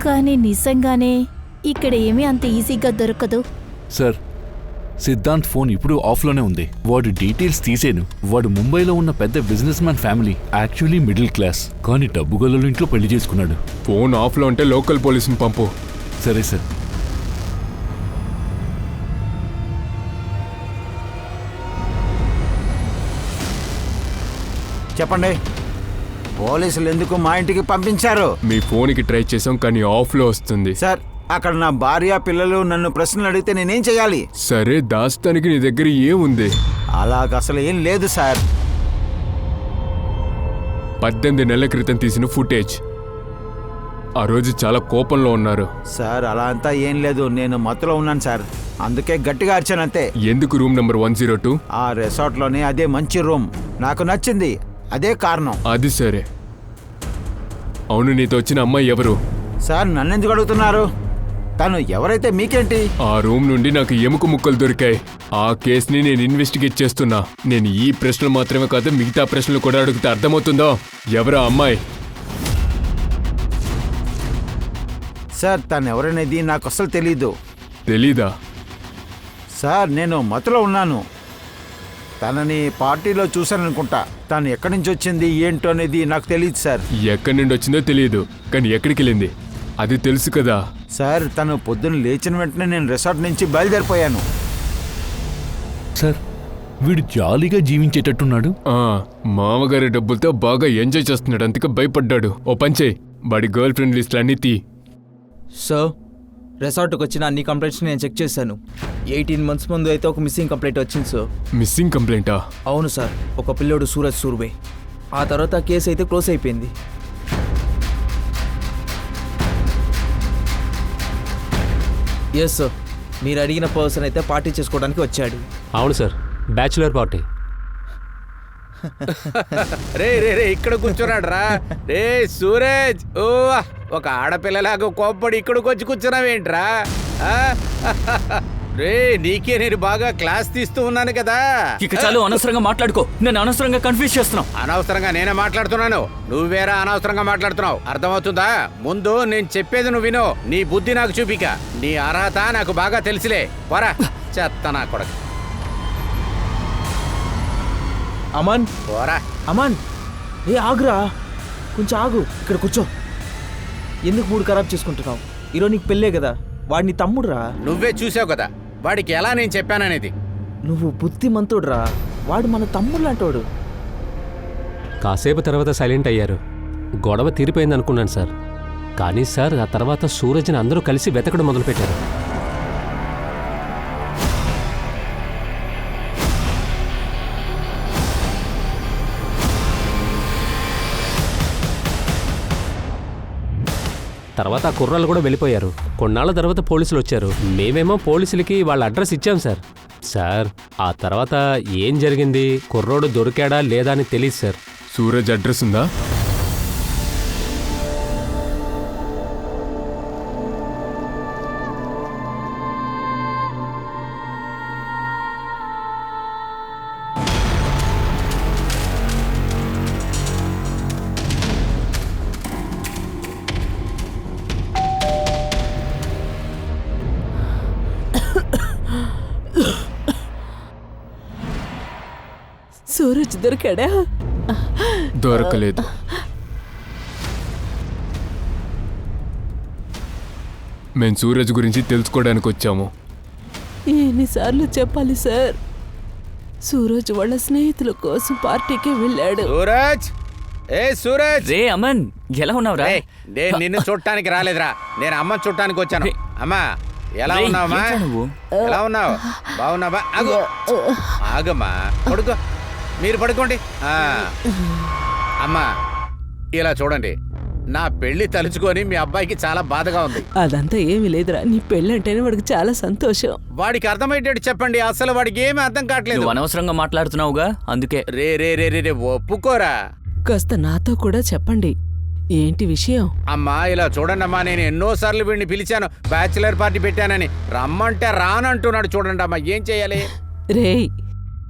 Speaker 2: కానీ నిజంగానే ఇక్కడ ఏమీ అంత ఈజీగా దొరకదు.
Speaker 11: సార్, సిద్ధాంత్ ఫోన్ ఇప్పుడు ఆఫ్లోనే ఉంది. వాడి డీటెయిల్స్ తీసేను. వాడు ముంబైలో ఉన్న పెద్ద business man family. Actually middle class, కానీ డబ్బు గల ఇంట్లో పెళ్లి చేసుకున్నాడు.
Speaker 7: ఫోన్ ఆఫ్లో ఉంటే లోకల్ పోలీసుని పంపు.
Speaker 11: సరే సార్.
Speaker 12: చెప్పండి, పోలీసులు ఎందుకు మా ఇంటికి పంపించారు?
Speaker 7: మీ ఫోన్కి ట్రై చేసాం కానీ ఆఫ్లో వస్తుంది.
Speaker 12: సార్, అక్కడ నా భార్య పిల్లలు నన్ను ప్రశ్నలు అడిగితే నేనేం చేయాలి?
Speaker 7: సరే, దాస్తానికి నీ దగ్గర ఏముంది?
Speaker 12: అలాగ అసలు ఏం లేదు సార్.
Speaker 7: 18 నెలల క్రితం తీసిన ఫుటేజ్. ఆ రోజు చాలా కోపంలో ఉన్నారు.
Speaker 12: సార్, అలా అంతా ఏం లేదు, నేను మత్తులో ఉన్నాను సార్, అందుకే గట్టిగా అరిచానంతే.
Speaker 7: ఎందుకు రూమ్ నెంబర్ 102?
Speaker 12: ఆ రిసార్ట్లోనే అదే మంచి రూమ్, నాకు నచ్చింది, అదే కారణం.
Speaker 7: అది సరే. అవును, నీతో వచ్చిన అమ్మాయి ఎవరు?
Speaker 12: సార్, నన్నెందుకు అడుగుతున్నారు? తను ఎవరైతే మీకేంటి?
Speaker 7: ఆ రూమ్ నుండి నాకు ఎముక ముక్కలు దొరికాయి. ఆ కేసుని నేను ఇన్వెస్టిగేట్ చేస్తున్నా. నేను ఈ ప్రశ్నలు మాత్రమే కాదు, మిగతా ప్రశ్నలు కూడా అడిగితే అర్థమవుతుందో? ఎవరా అమ్మాయి?
Speaker 12: సార్, తను ఎవరనేది నాకు అసలు తెలీదు.
Speaker 7: తెలీదా?
Speaker 12: సార్, నేను మత్తులో ఉన్నాను. తనని పార్టీలో చూశాననుకుంటా. తను ఎక్కడి నుంచి వచ్చింది ఏంటో అనేది నాకు తెలియదు సార్.
Speaker 7: ఎక్కడి నుండి వచ్చిందో తెలియదు, కానీ ఎక్కడికి వెళ్ళింది అది తెలుసు కదా.
Speaker 12: సార్, తను పొద్దున్న లేచిన వెంటనే నేను రిసార్ట్ నుంచి బయలుదేరిపోయాను.
Speaker 11: సార్, వీడు జాలీగా జీవించేటట్టున్నాడు.
Speaker 7: మామగారి డబ్బులతో బాగా ఎంజాయ్ చేస్తున్నాడు, అందుకే భయపడ్డాడు. ఓ పంచే, వాడి గర్ల్ ఫ్రెండ్ లిస్టులు అన్నీ తీ.
Speaker 6: సార్, రిసార్ట్కి వచ్చిన అన్ని కంప్లైంట్స్ నేను చెక్ చేశాను. 18 months ముందు అయితే ఒక మిస్సింగ్ కంప్లైంట్ వచ్చింది సార్.
Speaker 7: మిస్సింగ్ కంప్లైంటా?
Speaker 6: అవును సార్, ఒక పిల్లోడు సూరజ్ సూర్బే. ఆ తర్వాత ఆ కేసు అయితే క్లోజ్ అయిపోయింది. ఎస్ సార్, మీరు అడిగిన పర్సన్ అయితే పార్టీ చేసుకోవడానికి వచ్చాడు.
Speaker 4: అవును సార్, బ్యాచులర్ పార్టీ.
Speaker 8: రే రే రే ఇక్కడ కూర్చున్నాడు రా. రే సూరజ్, ఓ ఒక ఆడపిల్లలాగా కోప్పడి ఇక్కడికి వచ్చి కూర్చున్నావేంట్రా? రే, నీకే నేను బాగా క్లాస్ తీస్తూ ఉన్నాను కదా.
Speaker 9: ఇక చాలు, అనవసరంగా మాట్లాడుకో. నేను అనవసరంగా కన్ఫ్యూజ్ చేస్తున్నావు.
Speaker 8: అనవసరంగా నేనే మాట్లాడుతున్నాను, నువ్వేరా అనవసరంగా మాట్లాడుతున్నావు. అర్థమవుతుందా? ముందు నేను చెప్పేది నువ్వు విను. నీ బుద్ధి నాకు చూపిక. నీ అర్హత నాకు బాగా తెలుసులే. పోరా చెత్త నా కొడుకు.
Speaker 6: అమన్,
Speaker 8: పోరా.
Speaker 6: అమన్, ఏ ఆగురా, కొంచెం ఆగు, ఇక్కడ కూర్చో. ఎందుకు మూడు ఖరాబ్ చేసుకుంటున్నావు? ఈరోజు నీకు పెళ్ళే కదా, వాడిని తమ్ముడురా.
Speaker 8: నువ్వే చూసావు కదా వాడికి ఎలా నేను చెప్పాననేది.
Speaker 6: నువ్వు బుద్ధిమంతుడురా, వాడు మన తమ్ముడు లాంటోడు.
Speaker 4: కాసేపు తర్వాత సైలెంట్ అయ్యారు. గొడవ తీరిపోయింది అనుకున్నాను సార్, కానీ సార్ ఆ తర్వాత సూరజ్ని అందరూ కలిసి వెతకడం మొదలుపెట్టారు. తర్వాత ఆ కుర్రాళ్ళు కూడా వెళ్ళిపోయారు. కొన్నాళ్ళ తర్వాత పోలీసులు వచ్చారు. మేమేమో పోలీసులకి వాళ్ళ అడ్రస్ ఇచ్చాం సార్. సార్, ఆ తర్వాత ఏం జరిగింది, కుర్రోడు దొరికాడా లేదా అని తెలియదు సార్.
Speaker 7: సూరజ్ అడ్రస్ ఉందా?
Speaker 5: సూరజ్ దొరికాడా?
Speaker 7: దొరకలేదు. మేము సూరజ్ గురించి తెలుసుకోవడానికి వచ్చాము.
Speaker 5: ఎన్నిసార్లు చెప్పాలి సార్? సూరజ్ వాళ్ళ స్నేహితుల కోసం పార్టీకి వెళ్ళాడు.
Speaker 8: సూరజ్, ఏ సూరజ్.
Speaker 9: రే అమన్, ఎలా ఉన్నావురా?
Speaker 8: నేను నిన్ను చూడటానికి రాలేదురా, నేను అమ్మని చూడటానికి వచ్చాను. అమ్మా, ఎలా ఉన్నావమ్మా? ఎలా ఉన్నావు? బాగున్నావా? ఆగమ్మా, పడుకో, మీరు పడుకోండి. అమ్మా, ఇలా చూడండి, నా పెళ్లి తలుచుకొని మీ అబ్బాయికి చాలా బాధగా ఉంది.
Speaker 5: అదంతా ఏమీ లేదురా, నీ పెళ్ళంటేనే వాడికి చాలా సంతోషం.
Speaker 8: వాడికి అర్థమయ్యేటట్టు చెప్పండి, అసలు వాడికి ఏమీ అర్థం కావట్లేదు.
Speaker 9: నువ్వు అనవసరంగా మాట్లాడుతున్నావుగా, అందుకే.
Speaker 8: రే రే రే రే ఒప్పుకోరా.
Speaker 5: కాస్త నాతో కూడా చెప్పండి, ఏంటి విషయం?
Speaker 8: అమ్మా, ఇలా చూడండి అమ్మా, నేను ఎన్నోసార్లు వీడిని పిలిచాను, బ్యాచిలర్ పార్టీ పెట్టానని. రమ్మంటే రానంటున్నాడు. చూడండి అమ్మా, ఏం చెయ్యాలి?
Speaker 5: రేయ్,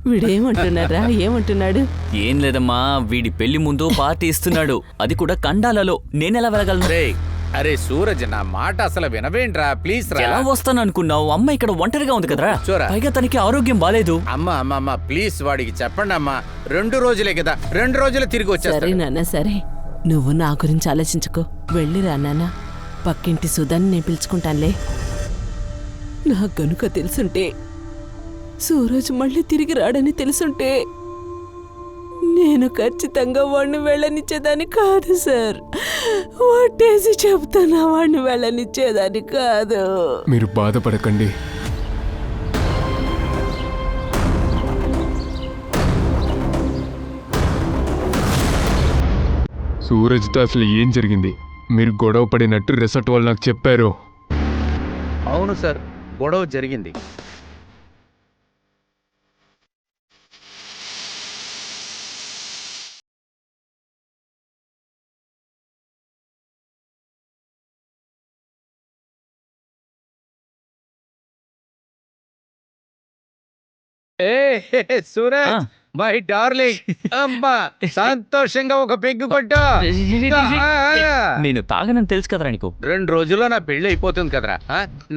Speaker 5: వీడేమంటున్నారా? ఏమంటున్నాడు?
Speaker 9: ఏం లేదమ్మా, వీడి పెళ్లి ముందు పార్టీ ఇస్తున్నాడు, అది కూడా కండాలలో. నేనెలా వెళ్ళగలను?
Speaker 8: రే, అరే సూరజ్, నా మాట అసలు వినవేంట్రా, ప్లీజ్ రా.
Speaker 9: ఎలా వస్తాను అనుకున్నావు? అమ్మ ఇక్కడ ఒంటరిగా ఉంది కదరా, పైగా తనకి ఆరోగ్యం బాలేదు.
Speaker 8: అమ్మా అమ్మా అమ్మా, ప్లీజ్ వాడికి చెప్పండి అమ్మా. 2 రోజులే కదా, 2 రోజులు తిరిగి వచ్చేస్తాడు.
Speaker 5: సరే నాన్న, సరే, నువ్వు నా గురించి ఆలోచించుకో. వెళ్ళిరా నాన్న, పక్కింటి సుధాన్ని నేను పిలుచుకుంటానులే. నాకు గనుక తెలుసుంటే, సూరజ్ మళ్ళీ తిరిగి రాడని తెలుసుంటే నేను ఖచ్చితంగా వాడిని వెళ్ళనిచ్చేదాన్ని కాదు సార్. ఒట్టేసి చెప్తున్నా, వాడిని వెళ్ళనిచ్చేదాన్ని కాదు.
Speaker 7: మీరు బాధపడకండి. సూరజ్తో అసలు ఏం జరిగింది? మీరు గొడవ పడినట్టు రిసార్ట్ వాళ్ళు నాకు చెప్పారు.
Speaker 8: అవును సార్, గొడవ జరిగింది. సూరజ్ మై డార్లింగ్, అమ్మా సంతోషంగా ఒక పెగ్గు కొట్టు.
Speaker 14: నేను తాగనని తెలుసు కదరా నీకు.
Speaker 8: 2 రోజుల్లో నా పెళ్లి అయిపోతుంది కదరా.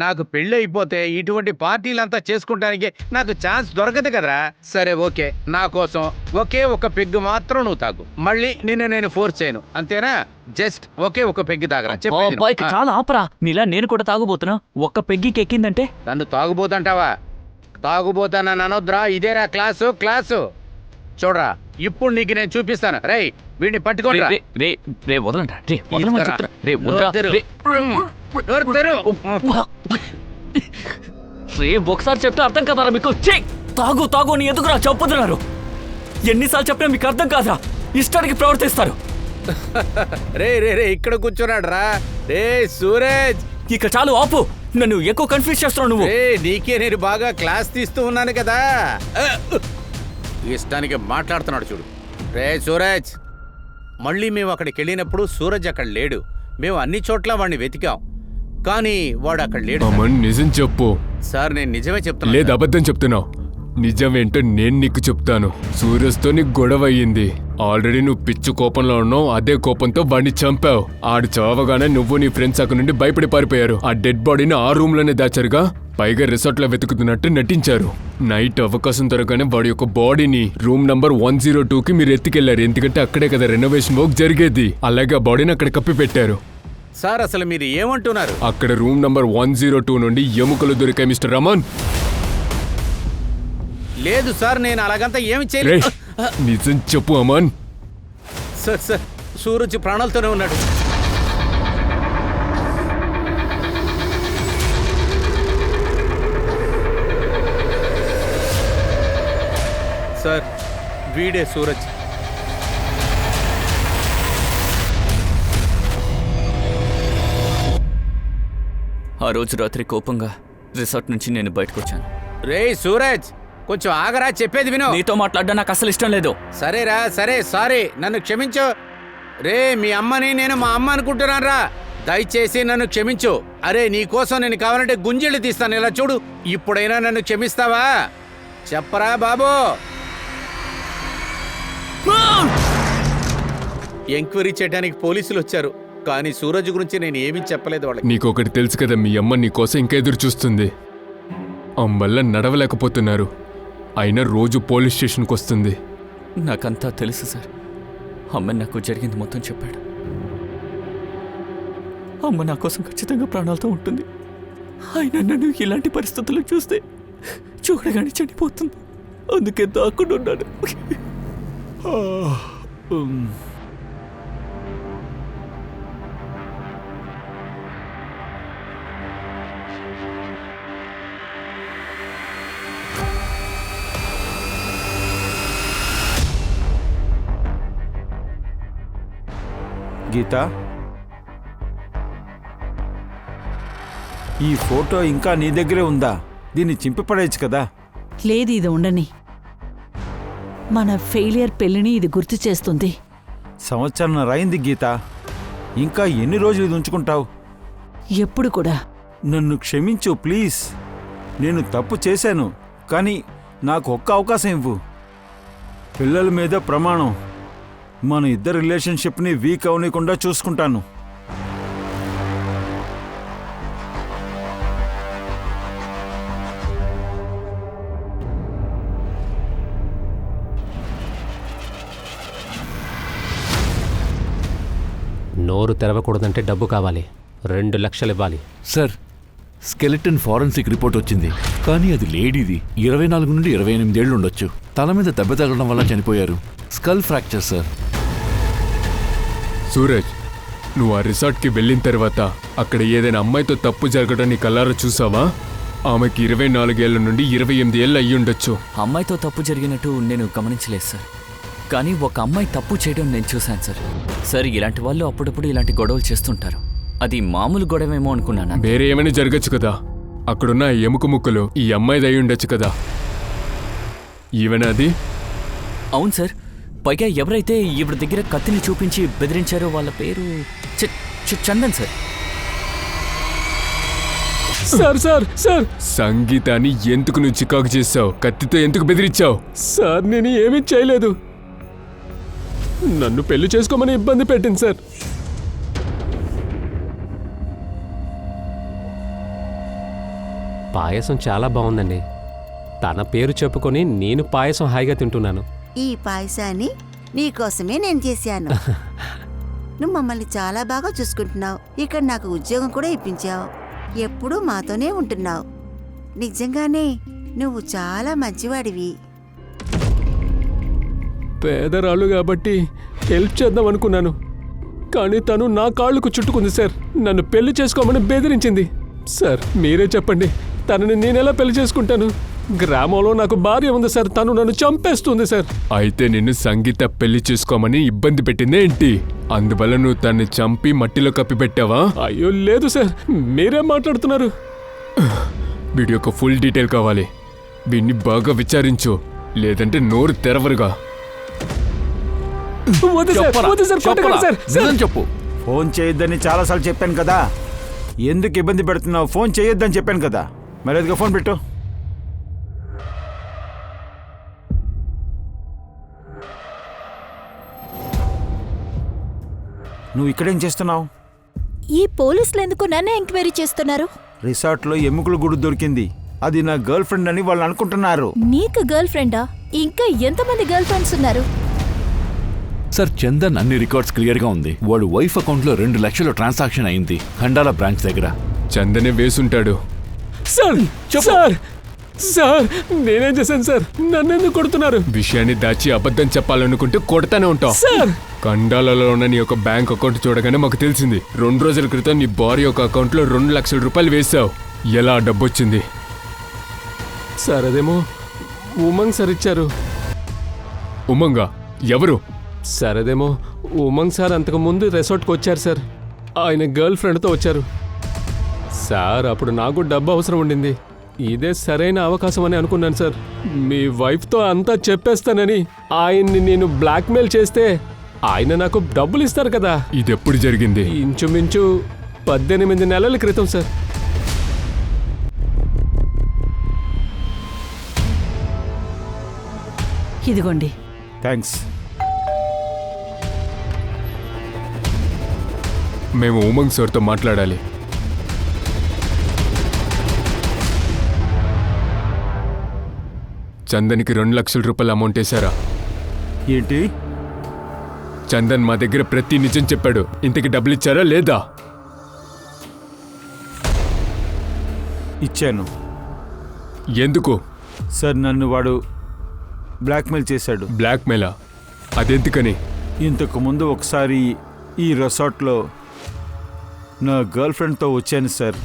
Speaker 8: నాకు పెళ్లి అయిపోతే ఇటువంటి పార్టీలంతా చేసుకుంటానికి నాకు ఛాన్స్ దొరకదు కదరా. సరే ఓకే, నా కోసం ఒకే ఒక పెగ్గు మాత్రం నువ్వు తాగు. మళ్ళీ నేను ఫోర్స్ చేయను, అంతేనా? జస్ట్ ఒకే ఒక పెగ్గు తాగరా.
Speaker 14: చాలా ఆపరా, నీలా నేను కూడా తాగుబోతున్నా. ఒక్క పెగ్గికి ఎక్కిందంటే
Speaker 8: నన్ను తాగుబోతంటావా? తాగుబోతానని అనొద్దురా, ఇదేరా క్లాసు. చూడరా, ఇప్పుడు నీకు నేను చూపిస్తాను. రేయ్, వీడిని పట్టుకోండి.
Speaker 14: ఒకసారి చెప్తే అర్థం కదరా మీకు. తాగు తాగు అని ఎందుకురా చెప్పుతున్నారు? ఎన్నిసార్లు చెప్పినా మీకు అర్థం కాదా? ఇష్టానికి ప్రవర్తిస్తారు.
Speaker 8: రే ఇక్కడ కూర్చున్నాడు రా. రే సూరజ్,
Speaker 14: ఇక చాలు ఆపు. నన్ను ఎక్కువ కన్ఫ్యూజ్ చేస్తున్నావు నువ్వు.
Speaker 8: నీకే నేను బాగా క్లాస్ తీస్తూ ఉన్నాను కదా. ఇష్టానికి మాట్లాడుతున్నాడు చూడు. రే సూరజ్, మళ్ళీ మేము అక్కడికి వెళ్ళినప్పుడు సూరజ్ అక్కడ లేడు. మేము అన్ని చోట్ల వాడిని వెతికాం, కానీ వాడు అక్కడ లేడు.
Speaker 7: నిజం చెప్పు
Speaker 8: సార్. నేను నిజమే చెప్తాను.
Speaker 7: లేదు, అబద్ధం చెప్తున్నావు. నిజమేంటో నేను నీకు చెప్తాను. సూరజ్తో నీకు గొడవ అయ్యింది. ఆల్రెడీ నువ్వు పిచ్చు కోపంలో ఉన్నావు. అదే కోపంతో వాడిని చంపావు. ఆడు చావగానే నువ్వు నీ ఫ్రెండ్స్ అక్కడ నుండి భయపడి పారిపోయారు. ఆ డెడ్ బాడీని ఆ రూమ్ లోనే దాచారుగా. పైగా రిసార్ట్ లో వెతుకుతున్నట్టు నటించారు. నైట్ అవకాశం దొరకగానే వాడి యొక్క బాడీని రూమ్ నంబర్ 102కి మీరు ఎత్తుకెళ్లారు. ఎందుకంటే అక్కడే కదా రెనోవేషన్ వర్క్ జరిగేది. అలాగే ఆ బాడీని అక్కడ కప్పి పెట్టారు.
Speaker 8: సార్ అసలు మీరు ఏమంటున్నారు?
Speaker 7: అక్కడ రూమ్ నంబర్ 102 నుండి ఎముకలు దొరికాయి మిస్టర్ రమన్.
Speaker 8: లేదు సార్, నేను అలాగంతా ఏమి చేయలేదు.
Speaker 7: నిజం చెప్పు అమన్.
Speaker 8: సార్ సూరజ్ ప్రాణాలతోనే ఉన్నాడు. సార్ వీడే సూరజ్.
Speaker 9: ఆ రోజు రాత్రి కోపంగా రిసార్ట్ నుంచి నేను బయటకు వచ్చాను.
Speaker 8: రే సూరజ్, కొంచెం ఆగరా, చెప్పేది విను.
Speaker 9: నీతో మాట్లాడడం నాకు అసలు ఇష్టం లేదు.
Speaker 8: సరేరా, సరే సారీ, నన్ను క్షమించు. రే మీ అమ్మని నేను మా అమ్మ అనుకుంటున్నాను రా. దయచేసి నన్ను క్షమించు. అరే నీకోసం నేను కావాలంటే గుంజీళ్ళు తీస్తాను, ఇలా చూడు. ఇప్పుడైనా నన్ను క్షమిస్తావా? చెప్పరా బాబు. ఎంక్వైరీ చేయడానికి పోలీసులు వచ్చారు, కానీ సూరజ్ గురించి నేను ఏమీ చెప్పలేదు వాళ్ళకి.
Speaker 7: నీకొకటి తెలుసు కదా, మీ అమ్మ నీకోసం ఇంకా ఎదురు చూస్తుంది. అమ్మల్ల నడవలేకపోతున్నారు. అయినా రోజు పోలీస్ స్టేషన్కి వస్తుంది.
Speaker 9: నాకంతా తెలుసు సార్. అమ్మ నాకు జరిగింది మొత్తం చెప్పాడు. అమ్మ నా కోసం ఖచ్చితంగా ప్రాణాలతో ఉంటుంది. అయినా నన్ను ఇలాంటి పరిస్థితుల్లో చూస్తే చూడగానే చనిపోతుంది. అందుకే దాక్కుని ఉన్నాను.
Speaker 1: గీత, ఈ ఫోటో ఇంకా నీ దగ్గరే ఉందా? దీన్ని చింపిపడేయచ్చు కదా.
Speaker 13: లేదు, ఇది ఉండని. మన ఫెయిలియర్ పెళ్లిని ఇది గుర్తు చేస్తుంది.
Speaker 1: సంవత్సరం అయింది గీత, ఇంకా ఎన్ని రోజులు ఇది ఉంచుకుంటావు?
Speaker 13: ఎప్పుడు కూడా.
Speaker 1: నన్ను క్షమించు ప్లీజ్. నేను తప్పు చేశాను, కానీ నాకు ఒక్క అవకాశం ఇవ్వు. పిల్లల మీద ప్రమాణం, మన ఇద్దరు రిలేషన్షిప్ని వీక్ అవనీయకుండా చూసుకుంటాను.
Speaker 4: నోరు తెరవకూడదంటే డబ్బు కావాలి. 2 లక్షలు ఇవ్వాలి.
Speaker 11: సార్ స్కెలిటన్ ఫారెన్సిక్ రిపోర్ట్ వచ్చింది, కానీ అది లేడీది. 24 నుండి 28 ఏళ్ళు ఉండొచ్చు. తల మీద దెబ్బ తగలడం వల్ల చనిపోయారు. Skull fracture sir.
Speaker 7: సూరజ్, నువ్వు ఆ రిసార్ట్కి వెళ్ళిన తర్వాత అక్కడ ఏదైనా అమ్మాయితో తప్పు జరగడం నీ కళ్ళారా చూసావా? ఆమెకి 24 ఏళ్ల నుండి 28 ఏళ్ళు అయ్యి ఉండొచ్చు.
Speaker 14: అమ్మాయితో తప్పు జరిగినట్టు నేను గమనించలేదు సార్, కానీ ఒక అమ్మాయి తప్పు చేయడం నేను చూశాను సార్. సార్, ఇలాంటి వాళ్ళు అప్పుడప్పుడు ఇలాంటి గొడవలు చేస్తుంటారు. అది మామూలు గొడవేమో అనుకున్నాను.
Speaker 7: వేరే ఏమైనా జరగచ్చు కదా. అక్కడున్న ఎముక ముక్కలు ఈ అమ్మాయిది అయి ఉండొచ్చు కదా. ఈవెన్ అది?
Speaker 14: అవును సార్. పైగా ఎవరైతే ఈవిడ దగ్గర కత్తిని చూపించి బెదిరించారో వాళ్ళ పేరు Chandan sir.
Speaker 7: Sir sir sir సంగీతాన్ని ఎందుకు నువ్వు చికాకు చేసావు? కత్తితో ఎందుకు బెదిరించావు?
Speaker 4: సార్, నేను ఏమీ చేయలేదు. నన్ను పెళ్లి చేసుకోమని ఇబ్బంది పెట్టింది సార్. పాయసం చాలా బాగుందండి. తన పేరు చెప్పుకొని నేను పాయసం హాయిగా తింటున్నాను.
Speaker 10: ఈ పాయసాన్ని నీకోసమే నేను చేశాను. నువ్వు మమ్మల్ని చాలా బాగా చూసుకుంటున్నావు. ఇక్కడ నాకు ఉద్యోగం కూడా ఇప్పించావు. ఎప్పుడూ మాతోనే ఉంటున్నావు. నిజంగానే నువ్వు చాలా మంచివాడివి.
Speaker 4: పేదరాళ్ళు కాబట్టి హెల్ప్ చేద్దాం అనుకున్నాను, కానీ తను నా కాళ్ళకు చుట్టుకుంది సార్. నన్ను పెళ్లి చేసుకోమని బెదిరించింది. సార్, మీరే చెప్పండి, తనని నేనెలా పెళ్లి చేసుకుంటాను? గ్రామంలో నాకు భార్య ఉంది సార్, తను నన్ను చంపేస్తుంది సార్.
Speaker 7: అయితే నిన్ను సంగీత పెళ్లి చేసుకోమని ఇబ్బంది పెట్టిందే ఏంటి? అందువల్ల నువ్వు తన్ని చంపి మట్టిలో కప్పి పెట్టావా?
Speaker 4: అయ్యో లేదు సార్, మీరేం మాట్లాడుతున్నారు?
Speaker 7: వీడి యొక్క ఫుల్ డీటెయిల్ కావాలి. వీడిని బాగా విచారించు, లేదంటే నోరు తెరవరుగా.
Speaker 11: చెప్పు.
Speaker 1: ఫోన్ చేయొద్దని చాలాసార్లు చెప్పాను కదా. ఎందుకు ఇబ్బంది పెడుతున్నావు? ఫోన్ చేయొద్దని చెప్పాను కదా. మరి అదిగా ఫోన్ పెట్టు. నువ్వు ఇక్కడేం చేస్తున్నావు?
Speaker 2: ఈ పోలీసులు ఎందుకు నన్నే ఎంక్వైరీ చేస్తున్నారు?
Speaker 1: రిసార్ట్లో ఎముకల గుడి దొరికింది. అది నా గర్ల్ ఫ్రెండ్ అని వాళ్ళు అనుకుంటున్నారు.
Speaker 2: నీకు గర్ల్ ఫ్రెండా? ఇంకా ఎంతమంది గర్ల్ ఫ్రెండ్స్ ఉన్నారు?
Speaker 11: సార్, చందన్ అన్ని రికార్డ్స్ క్లియర్గా ఉంది. వాడు వైఫ్ అకౌంట్లో 2 లక్షల ట్రాన్సాక్షన్ అయింది ఖండాల బ్రాంచ్ దగ్గర.
Speaker 7: చందనే వేసుంటాడు.
Speaker 4: సార్ సార్ సార్ నేనేం చేశాను సార్? నన్నెందుకు కొడుతున్నారు?
Speaker 7: విషయాన్ని దాచి అబద్ధం చెప్పాలనుకుంటే కొడతానే ఉంటావు
Speaker 4: సార్.
Speaker 7: కండాలలో ఉన్న నీ యొక్క బ్యాంక్ అకౌంట్ చూడగానే మాకు తెలిసింది. 2 రోజుల క్రితం నీ భార్య యొక్క అకౌంట్లో 2 లక్షల రూపాయలు వేసావు. ఎలా డబ్బు వచ్చింది?
Speaker 4: సార్, అదేమో ఉమంగ్ సార్ ఇచ్చారు.
Speaker 7: ఉమంగా? ఎవరు?
Speaker 4: సార్, అదేమో ఉమంగ్ సార్ అంతకు ముందు రిసార్ట్కి వచ్చారు సార్. ఆయన గర్ల్ ఫ్రెండ్తో వచ్చారు సార్. అప్పుడు నాకు డబ్బు అవసరం ఉండింది. ఇదే సరైన అవకాశం అని అనుకున్నాను సార్. మీ వైఫ్తో అంతా చెప్పేస్తానని ఆయన్ని నేను బ్లాక్మెయిల్ చేస్తే ఆయన నాకు డబ్బులు ఇస్తారు కదా.
Speaker 7: ఇది ఎప్పుడు జరిగింది?
Speaker 4: ఇంచుమించు 18 నెలల క్రితం సార్.
Speaker 13: ఇదిగోండి.
Speaker 1: థ్యాంక్స్.
Speaker 7: మేము ఉమంగ్ సార్తో మాట్లాడాలి. చందన్కి 2 లక్షల రూపాయల అమౌంట్ వేశారా?
Speaker 1: ఏంటి?
Speaker 7: చందన్ మా దగ్గర ప్రతి నిజం చెప్పాడు. ఇంతకి డబ్బులు ఇచ్చారా లేదా?
Speaker 1: ఇచ్చాను.
Speaker 7: ఎందుకు?
Speaker 1: సార్, నన్ను వాడు బ్లాక్మెయిల్ చేశాడు.
Speaker 7: బ్లాక్మెయిలా? అదెందుకని?
Speaker 1: ఇంతకు ముందు ఒకసారి ఈ రిసార్ట్లో నా గర్ల్ ఫ్రెండ్తో వచ్చాను సార్.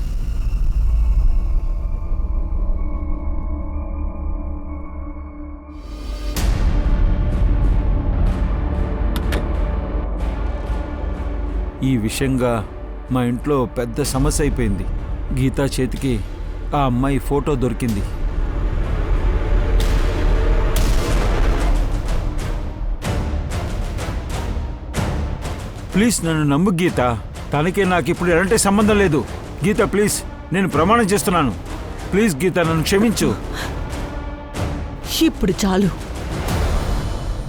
Speaker 1: ఈ విషయంగా మా ఇంట్లో పెద్ద సమస్య అయిపోయింది. గీతా చేతికి ఆ అమ్మాయి ఫోటో దొరికింది. ప్లీజ్ నన్ను నమ్ము గీత. తనకి నాకు ఇప్పుడు ఎలాంటి సంబంధం లేదు. గీత ప్లీజ్, నేను ప్రమాణం చేస్తున్నాను. ప్లీజ్ గీత, నన్ను క్షమించు.
Speaker 13: ఇప్పుడు చాలు.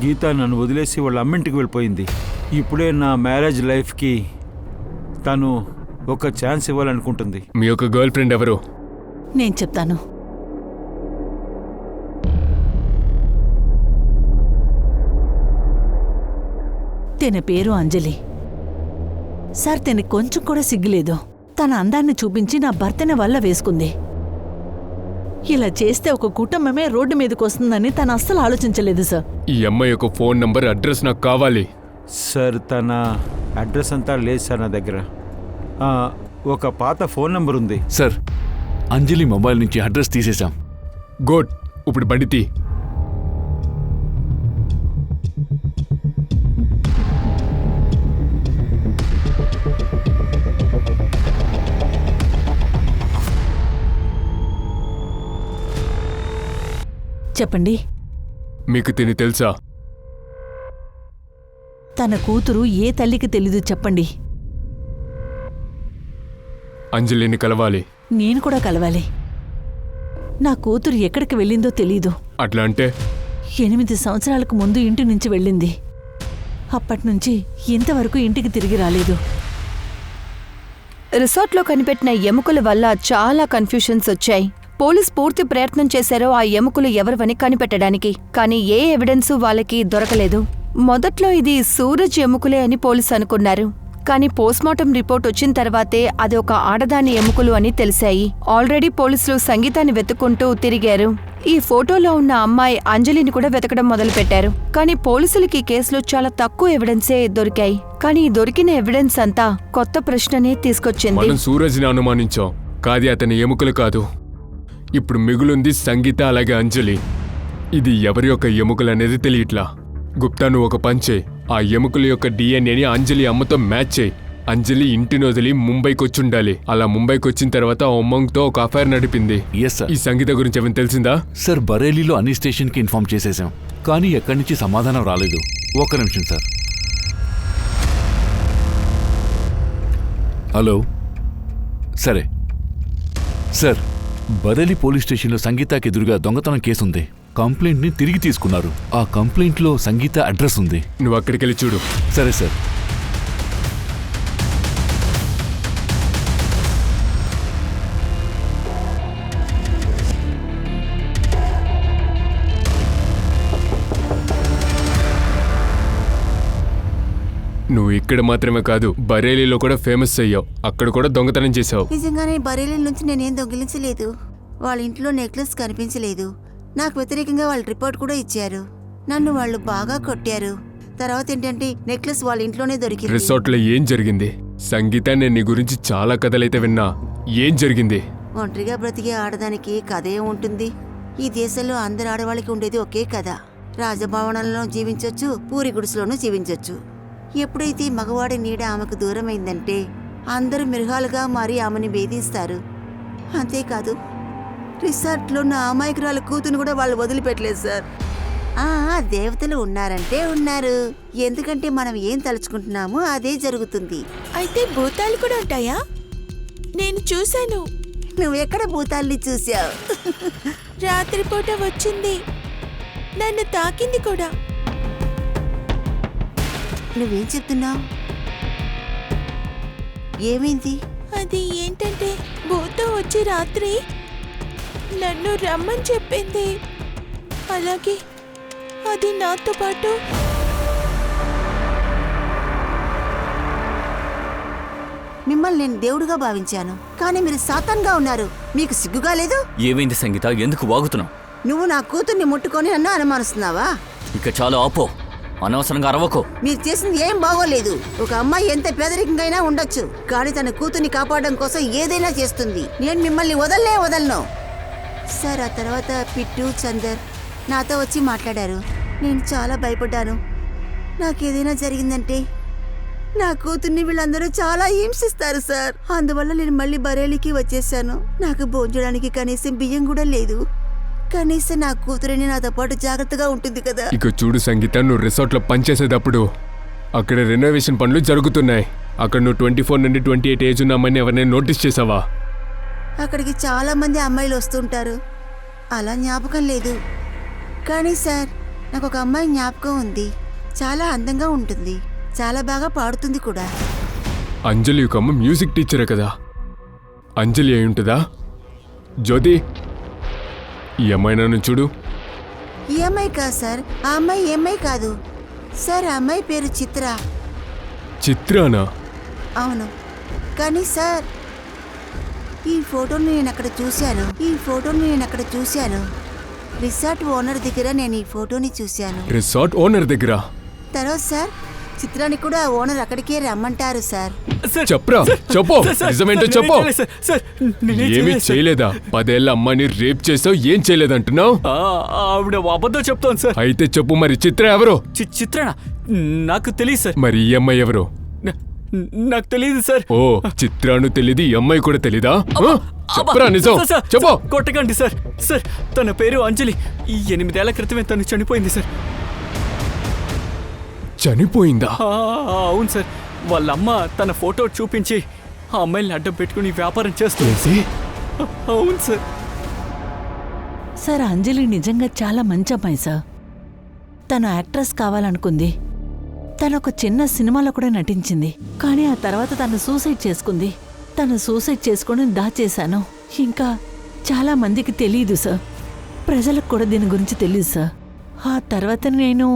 Speaker 1: గీత నన్ను వదిలేసి వాళ్ళ అమ్మింటికి వెళ్ళిపోయింది. ఇప్పుడే నా మ్యారేజ్ లైఫ్కి తను ఒక ఛాన్స్ ఇవ్వాలనుకుంటుంది.
Speaker 7: మీ యొక్క గర్ల్ ఫ్రెండ్ ఎవరు?
Speaker 13: నేను చెప్తాను. తిన పేరు అంజలి. సార్, తినకి కొంచెం కూడా సిగ్గులేదు. తన అందాన్ని చూపించి నా భర్తని వల్ల వేసుకుంది. ఇలా చేస్తే ఒక కుటుంబమే రోడ్డు మీదకి వస్తుందని తను అస్సలు ఆలోచించలేదు సార్.
Speaker 7: ఈ అమ్మాయి యొక్క ఫోన్ నంబర్, అడ్రస్ నాకు కావాలి.
Speaker 1: సార్ తన అడ్రస్ అంతా లేదు సార్ నా దగ్గర. ఒక పాత ఫోన్ నంబర్ ఉంది
Speaker 11: సార్. అంజలి మొబైల్ నుంచి అడ్రస్ తీసేశాం.
Speaker 7: గుడ్, ఇప్పుడు బండి తీ.
Speaker 13: చెప్పండి.
Speaker 7: మీకు తిని తెలుసా?
Speaker 13: తన కూతురు ఏ తల్లికి తెలీదు చెప్పండి.
Speaker 7: అంజలిని కలవాలి.
Speaker 13: నేను కూడా కలవాలి. నా కూతురు ఎక్కడికి వెళ్ళిందో తెలీదు.
Speaker 7: అట్లా అంటే
Speaker 13: 8 సంవత్సరాలకు ముందు ఇంటి నుంచి వెళ్ళింది. అప్పట్నుంచి ఇంతవరకు ఇంటికి తిరిగి రాలేదు.
Speaker 3: రిసార్ట్లో కనిపెట్టిన ఎముకల వల్ల చాలా కన్ఫ్యూషన్స్ వచ్చాయి. పోలీస్ పూర్తి ప్రయత్నం చేశారో ఆ ఎముకలు ఎవరివని కనిపెట్టడానికి, కానీ ఏ ఎవిడెన్సు వాళ్ళకి దొరకలేదు. మొదట్లో ఇది సూరజ్ ఎముకలే అని పోలీసు అనుకున్నారు, కానీ పోస్ట్మార్టం రిపోర్ట్ వచ్చిన తర్వాతే అది ఒక ఆడదాని ఎముకలు అని తెలిసాయి. ఆల్రెడీ పోలీసులు సంగీతాన్ని వెతుక్కుంటూ తిరిగారు. ఈ ఫోటోలో ఉన్న అమ్మాయి అంజలిని కూడా వెతకడం మొదలుపెట్టారు. కానీ పోలీసులకి ఈ కేసులో చాలా తక్కువ ఎవిడెన్సే దొరికాయి. కానీ దొరికిన ఎవిడెన్స్ అంతా కొత్త ప్రశ్ననే తీసుకొచ్చింది.
Speaker 7: మనం సూరజ్ని అనుమానించాం, కాది అతని ఎముకలు కాదు. ఇప్పుడు మిగులుంది సంగీత, అలాగే అంజలి. ఇది ఎవరి యొక్క ఎముకలు అనేది తెలియట్లా. గుప్తా, నువ్వు ఒక పంచే, ఆ ఎముకల యొక్క డిఎన్ఏని అంజలి అమ్మతో మ్యాచ్ చేయి. అంజలి ఇంటిని వదిలి ముంబైకి వచ్చుండాలి. అలా ముంబైకి వచ్చిన తర్వాత ఉమంగ్తో ఒక అఫైర్ నడిపింది. ఈ సంగీత గురించి ఏమైనా తెలిసిందా?
Speaker 11: సార్, బరేలీలో అన్ని స్టేషన్కి ఇన్ఫార్మ్ చేసేసాం, కానీ ఎక్కడి నుంచి సమాధానం రాలేదు. ఒక్క నిమిషం సార్. హలో. సరే సార్, బరేలీ పోలీస్ స్టేషన్లో సంగీతకి ఎదురుగా దొంగతనం కేసుంది. కంప్లైంట్ని తిరిగి తీసుకున్నారు. ఆ కంప్లైంట్లో సంగీత అడ్రస్ ఉంది.
Speaker 7: నువ్వు అక్కడికి వెళ్ళి చూడు.
Speaker 11: సరే సార్.
Speaker 7: నువ్వు ఇక్కడ మాత్రమే కాదు, బరేలీలో కూడా ఫేమస్ అయ్యావు. అక్కడ కూడా దొంగతనం చేశావు.
Speaker 10: నిజంగానే బరేలీ నుంచి నేనేం దొంగిలించలేదు. వాళ్ళ ఇంట్లో నెక్లెస్ కనిపించలేదు. నాకు వ్యతిరేకంగా వాళ్ళు రిపోర్ట్ కూడా ఇచ్చారు. నన్ను వాళ్ళు బాగా కొట్టారు. తర్వాత ఏంటంటే నెక్లెస్ వాళ్ళ ఇంట్లోనే దొరికింది.
Speaker 7: రిసార్ట్లో ఏం జరిగింది? సంగీత, నేను నీ గురించి చాలా కథలైతే విన్నా. ఏం జరిగింది?
Speaker 10: ఒంటరిగా బ్రతికే ఆడదానికి కథ ఉంటుంది. ఈ దేశంలో అందరు ఆడవాళ్ళకి ఉండేది ఒకే కథ. రాజభవనంలో జీవించొచ్చు, పూరి గుడిసెలోనూ జీవించొచ్చు. ఎప్పుడైతే మగవాడి నీడ ఆమెకు దూరమైందంటే అందరూ మృగాలుగా మారి ఆమెను వేధిస్తారు. అంతేకాదు, రిసార్ట్లో నా అమాయకురాలు కూతురు కూడా వాళ్ళు వదిలిపెట్టలేదు సార్. దేవతలు ఉన్నారంటే ఉన్నారు. ఎందుకంటే మనం ఏం తలుచుకుంటున్నామో అదే జరుగుతుంది.
Speaker 2: అయితే భూతాలు కూడా ఉంటాయా? నేను చూశాను.
Speaker 10: నువ్వెక్కడ భూతాల్ని చూసావు?
Speaker 2: రాత్రిపూట వచ్చింది, నన్ను తాకింది కూడా.
Speaker 10: నువ్వేం చెప్తున్నావు? ఏమైంది?
Speaker 2: అది ఏంటంటే భూతం వచ్చి రాత్రి నన్ను రమ్మని చెప్పింది. అలాగే అది నాతో పాటు
Speaker 10: మిమ్మల్ని నేను దేవుడుగా భావించాను, కానీ మీరు సాతాన్గా ఉన్నారు. మీకు సిగ్గుగా లేదు?
Speaker 14: ఏమైంది సంగీత? ఎందుకు వాగుతున్నావు?
Speaker 10: నువ్వు నా కూతుర్ని ముట్టుకొని నన్ను అనుమానిస్తున్నావా?
Speaker 14: ఇక చాలా ఆపో, అనవసరంగా అరవకో.
Speaker 10: మీరు చేసింది ఏం బాగోలేదు. ఒక అమ్మాయి ఎంత పేదరికంగా ఉండొచ్చు, కానీ తన కూతుర్ని కాపాడడం కోసం ఏదైనా చేస్తుంది. నేను మిమ్మల్ని వదలను. సార్, ఆ తర్వాత పిట్టు, చందర్ నాతో వచ్చి మాట్లాడారు. నేను చాలా భయపడ్డాను. నాకేదైనా జరిగిందంటే నా కూతుర్ని వీళ్ళందరూ చాలా హింసిస్తారు సార్. అందువల్ల నేను మళ్ళీ బరేలీకి వచ్చేసాను. నాకు భోంచడానికి కనీసం బియ్యం కూడా లేదు. కనీసం నా కూతురిని నాతో పాటు జాగ్రత్తగా ఉంటుంది కదా.
Speaker 7: ఇక చూడు సంగీత, నువ్వు రిసార్ట్లో పనిచేసేటప్పుడు అక్కడ రెనోవేషన్ పనులు జరుగుతున్నాయి. అక్కడ నువ్వు 24 నుండి 28 ఏజ్ ఉన్నామని ఎవరినైనా నోటీస్ చేసావా?
Speaker 10: అక్కడికి చాలా మంది అమ్మాయిలు వస్తుంటారు. అలా జ్ఞాపకం లేదు. కానీ సార్, నాకు ఒక అమ్మాయి జ్ఞాపకం ఉంది. చాలా అందంగా ఉంటుంది, చాలా బాగా పాడుతుంది కూడా.
Speaker 7: అంజలి ఒక అమ్మ మ్యూజిక్ టీచరే కదా. అంజలి అయి ఉంటుందా? జ్యోతి, ఈ అమ్మాయి నన్ను చూడు.
Speaker 10: ఈ అమ్మాయి కాదు సార్, ఆ అమ్మాయి ఈ అమ్మాయి కాదు సార్. ఆ అమ్మాయి పేరు చిత్ర.
Speaker 7: చిత్రానా?
Speaker 10: అవును, కానీ సార్ ఈ ఫోటోని నేను అక్కడ చూశాను రిసార్ట్ ఓనర్ దగ్గర నేను ఈ ఫోటోని చూశాను.
Speaker 7: రిసార్ట్ ఓనర్ దగ్గర?
Speaker 10: తర్వాత సార్ చిత్రాన్ని కూడా ఓనర్ అక్కడికే రమ్మంటారు సార్.
Speaker 7: చెప్పరా, చెప్పు, నిజమేంటో చెప్పు. ఏమీ చేయలేదా? 10 ఏళ్ల అమ్మాయిని రేప్ చేసావు, ఏం చేయలేదంటున్నావు?
Speaker 14: ఆవిడ అబద్ధం చెప్తోంది సార్.
Speaker 7: అయితే చెప్పు, మరి చిత్ర ఎవరు?
Speaker 14: చిత్రనా? నాకు తెలియదు సార్.
Speaker 7: మరి ఈ అమ్మాయి ఎవరు?
Speaker 14: నాకు తెలియదు సార్.
Speaker 7: ఓ, చిత్రాను తెలీదు, ఈ అమ్మాయి కూడా తెలీదా? చెప్పరా, నిజం చెప్పు.
Speaker 14: కొట్టకండి సార్. సార్ తన పేరు అంజలి. 8 ఏళ్ల క్రితమే తను చనిపోయింది సార్.
Speaker 7: చనిపోయిందా?
Speaker 14: అవును సార్. వాళ్ళమ్మ తన ఫోటో చూపించి ఆ అమ్మాయిని అడ్డం పెట్టుకుని వ్యాపారం చేస్తుంది. అవును సార్.
Speaker 13: సార్ అంజలి నిజంగా చాలా మంచి అమ్మాయి సార్. తను యాక్ట్రెస్ కావాలనుకుంది. తను ఒక చిన్న సినిమాలో కూడా నటించింది. కానీ ఆ తర్వాత తను సూసైడ్ చేసుకుంది. తను సూసైడ్ చేసుకుని దాచేశాను. ఇంకా చాలా మందికి తెలియదు సార్. ప్రజలకు కూడా దీని గురించి తెలియదు సార్. ఆ తర్వాత నేను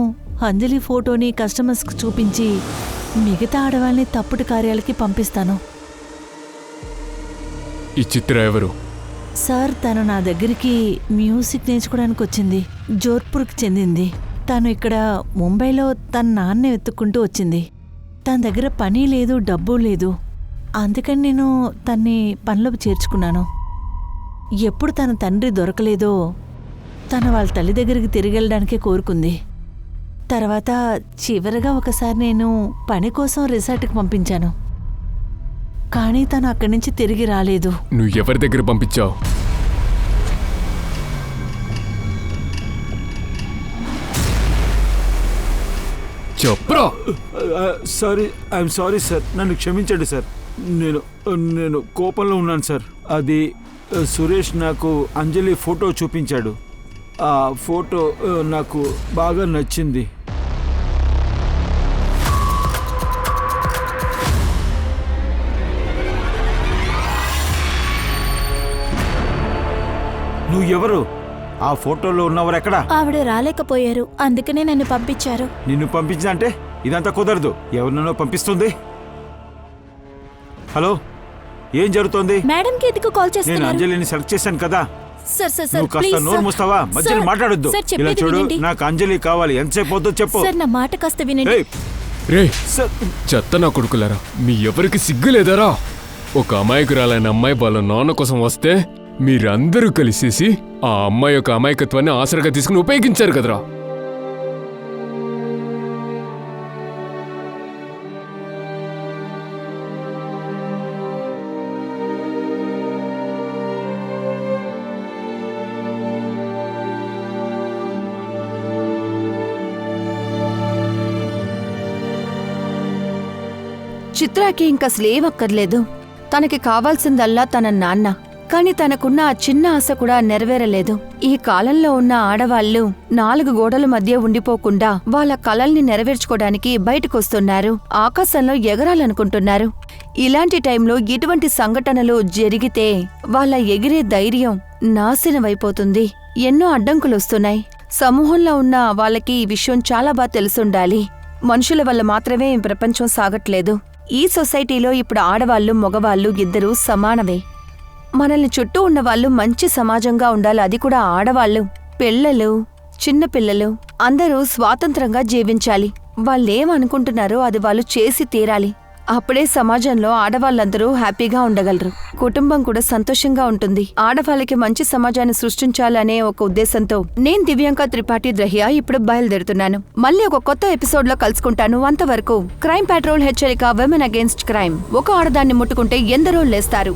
Speaker 13: అంజలి ఫోటోని కస్టమర్స్కి చూపించి మిగతా ఆడవాళ్ళని తప్పుడు కార్యాలకి పంపిస్తాను.
Speaker 7: ఈ చిత్ర ఎవరు?
Speaker 13: సార్ తను నా దగ్గరికి మ్యూజిక్ నేర్చుకోవడానికి వచ్చింది. జోధ్పూర్కి చెందింది. తను ఇక్కడ ముంబైలో తన నాన్నే వెతుక్కుంటూ వచ్చింది. తన దగ్గర పని లేదు, డబ్బు లేదు. అందుకని నేను తన్ని పనిలోకి చేర్చుకున్నాను. ఎప్పుడు తన తండ్రి దొరకలేదో తన వాళ్ళ తల్లి దగ్గరికి తిరిగి వెళ్ళడానికే కోరుకుంది. తర్వాత చివరిగా ఒకసారి నేను పని కోసం రిసార్ట్కి పంపించాను. కానీ తను అక్కడి నుంచి తిరిగి రాలేదు.
Speaker 7: నువ్వు ఎవరి దగ్గర పంపించావు? చెప్పరా.
Speaker 1: ఐఎమ్ సారీ సార్, నన్ను క్షమించండి సార్. నేను కోపంలో ఉన్నాను సార్. అది సురేష్ నాకు అంజలి ఫోటో చూపించాడు. ఆ ఫోటో నాకు బాగా నచ్చింది. నువ్వు ఎవరు? ఆ ఫోటోలో ఉన్నవారు ఎక్కడా?
Speaker 2: ఆవిడ రాలేకపోయారు, అందుకనే నన్ను పంపించారు.
Speaker 1: నిన్ను పంపించింది అంటే ఇదంతా కుదరదు. ఎవరినో పంపిస్తుంది. హలో, ఏం జరుగుతోంది?
Speaker 2: మేడంకి ఎందుకు కాల్ చేస్తున్నారు?
Speaker 1: నేను అంజలిని సెలెక్ట్ చేశాను కదా.
Speaker 2: సార్ సార్ సార్
Speaker 1: నువ్వు కాస్త నోరు మూస్తావా? మధ్యలో మాట్లాడొద్దు. ఇలా చూడు, నాకు అంజలి కావాలి. ఎంతసేపు అవుతుందో చెప్పు.
Speaker 2: సార్ నా మాట కాస్త వినండి.
Speaker 7: రే చెత్త నా కొడుకులారా, మీ ఎవరికి సిగ్గు లేదారా? ఒక అమాయకురాలైన అమ్మాయి వాళ్ళ నాన్న కోసం వస్తే మీరందరూ కలిసేసి ఆ అమ్మాయి యొక్క అమాయకత్వాన్ని ఆసరగా తీసుకుని ఉపయోగించారు కదరా.
Speaker 3: చిత్రాకి ఇంకసలేమక్కర్లేదు. తనకి కావాల్సిందల్లా తన నాన్న. కాని తనకున్న ఆ చిన్న ఆశ కూడా నెరవేరలేదు. ఈ కాలంలో ఉన్న ఆడవాళ్లు 4 గోడల మధ్య ఉండిపోకుండా వాళ్ళ కలల్ని నెరవేర్చుకోవడానికి బయటకొస్తున్నారు. ఆకాశంలో ఎగరాలనుకుంటున్నారు. ఇలాంటి టైంలో ఇటువంటి సంఘటనలు జరిగితే వాళ్ళ ఎగిరే ధైర్యం నాశనమైపోతుంది. ఎన్నో అడ్డంకులొస్తున్నాయి. సమూహంలో ఉన్న వాళ్ళకి ఈ విషయం చాలా బాగా తెలుసుండాలి. మనుషుల వల్ల మాత్రమే ఈ ప్రపంచం సాగట్లేదు. ఈ సొసైటీలో ఇప్పుడు ఆడవాళ్లు మగవాళ్లు ఇద్దరూ సమానమే. మనల్ని చుట్టూ ఉన్నవాళ్లు మంచి సమాజంగా ఉండాలి. అది కూడా ఆడవాళ్లు, పిల్లలు, చిన్నపిల్లలు అందరూ స్వాతంత్రంగా జీవించాలి. వాళ్ళేమనుకుంటున్నారో అది వాళ్ళు చేసి తీరాలి. అప్పుడే సమాజంలో ఆడవాళ్ళందరూ హ్యాపీగా ఉండగలరు. కుటుంబం కూడా సంతోషంగా ఉంటుంది. ఆడవాళ్ళకి మంచి సమాజాన్ని సృష్టించాలనే ఒక ఉద్దేశంతో నేను దివ్యాంక త్రిపాఠి దహియా ఇప్పుడు బయలుదేరుతున్నాను. మళ్ళీ ఒక కొత్త ఎపిసోడ్ లో కలుసుకుంటాను. అంతవరకు క్రైమ్ పెట్రోల్ హెచ్చరిక, విమెన్ అగేన్స్ట్ క్రైమ్. ఒక ఆడదాన్ని ముట్టుకుంటే ఎందరో లేస్తారు.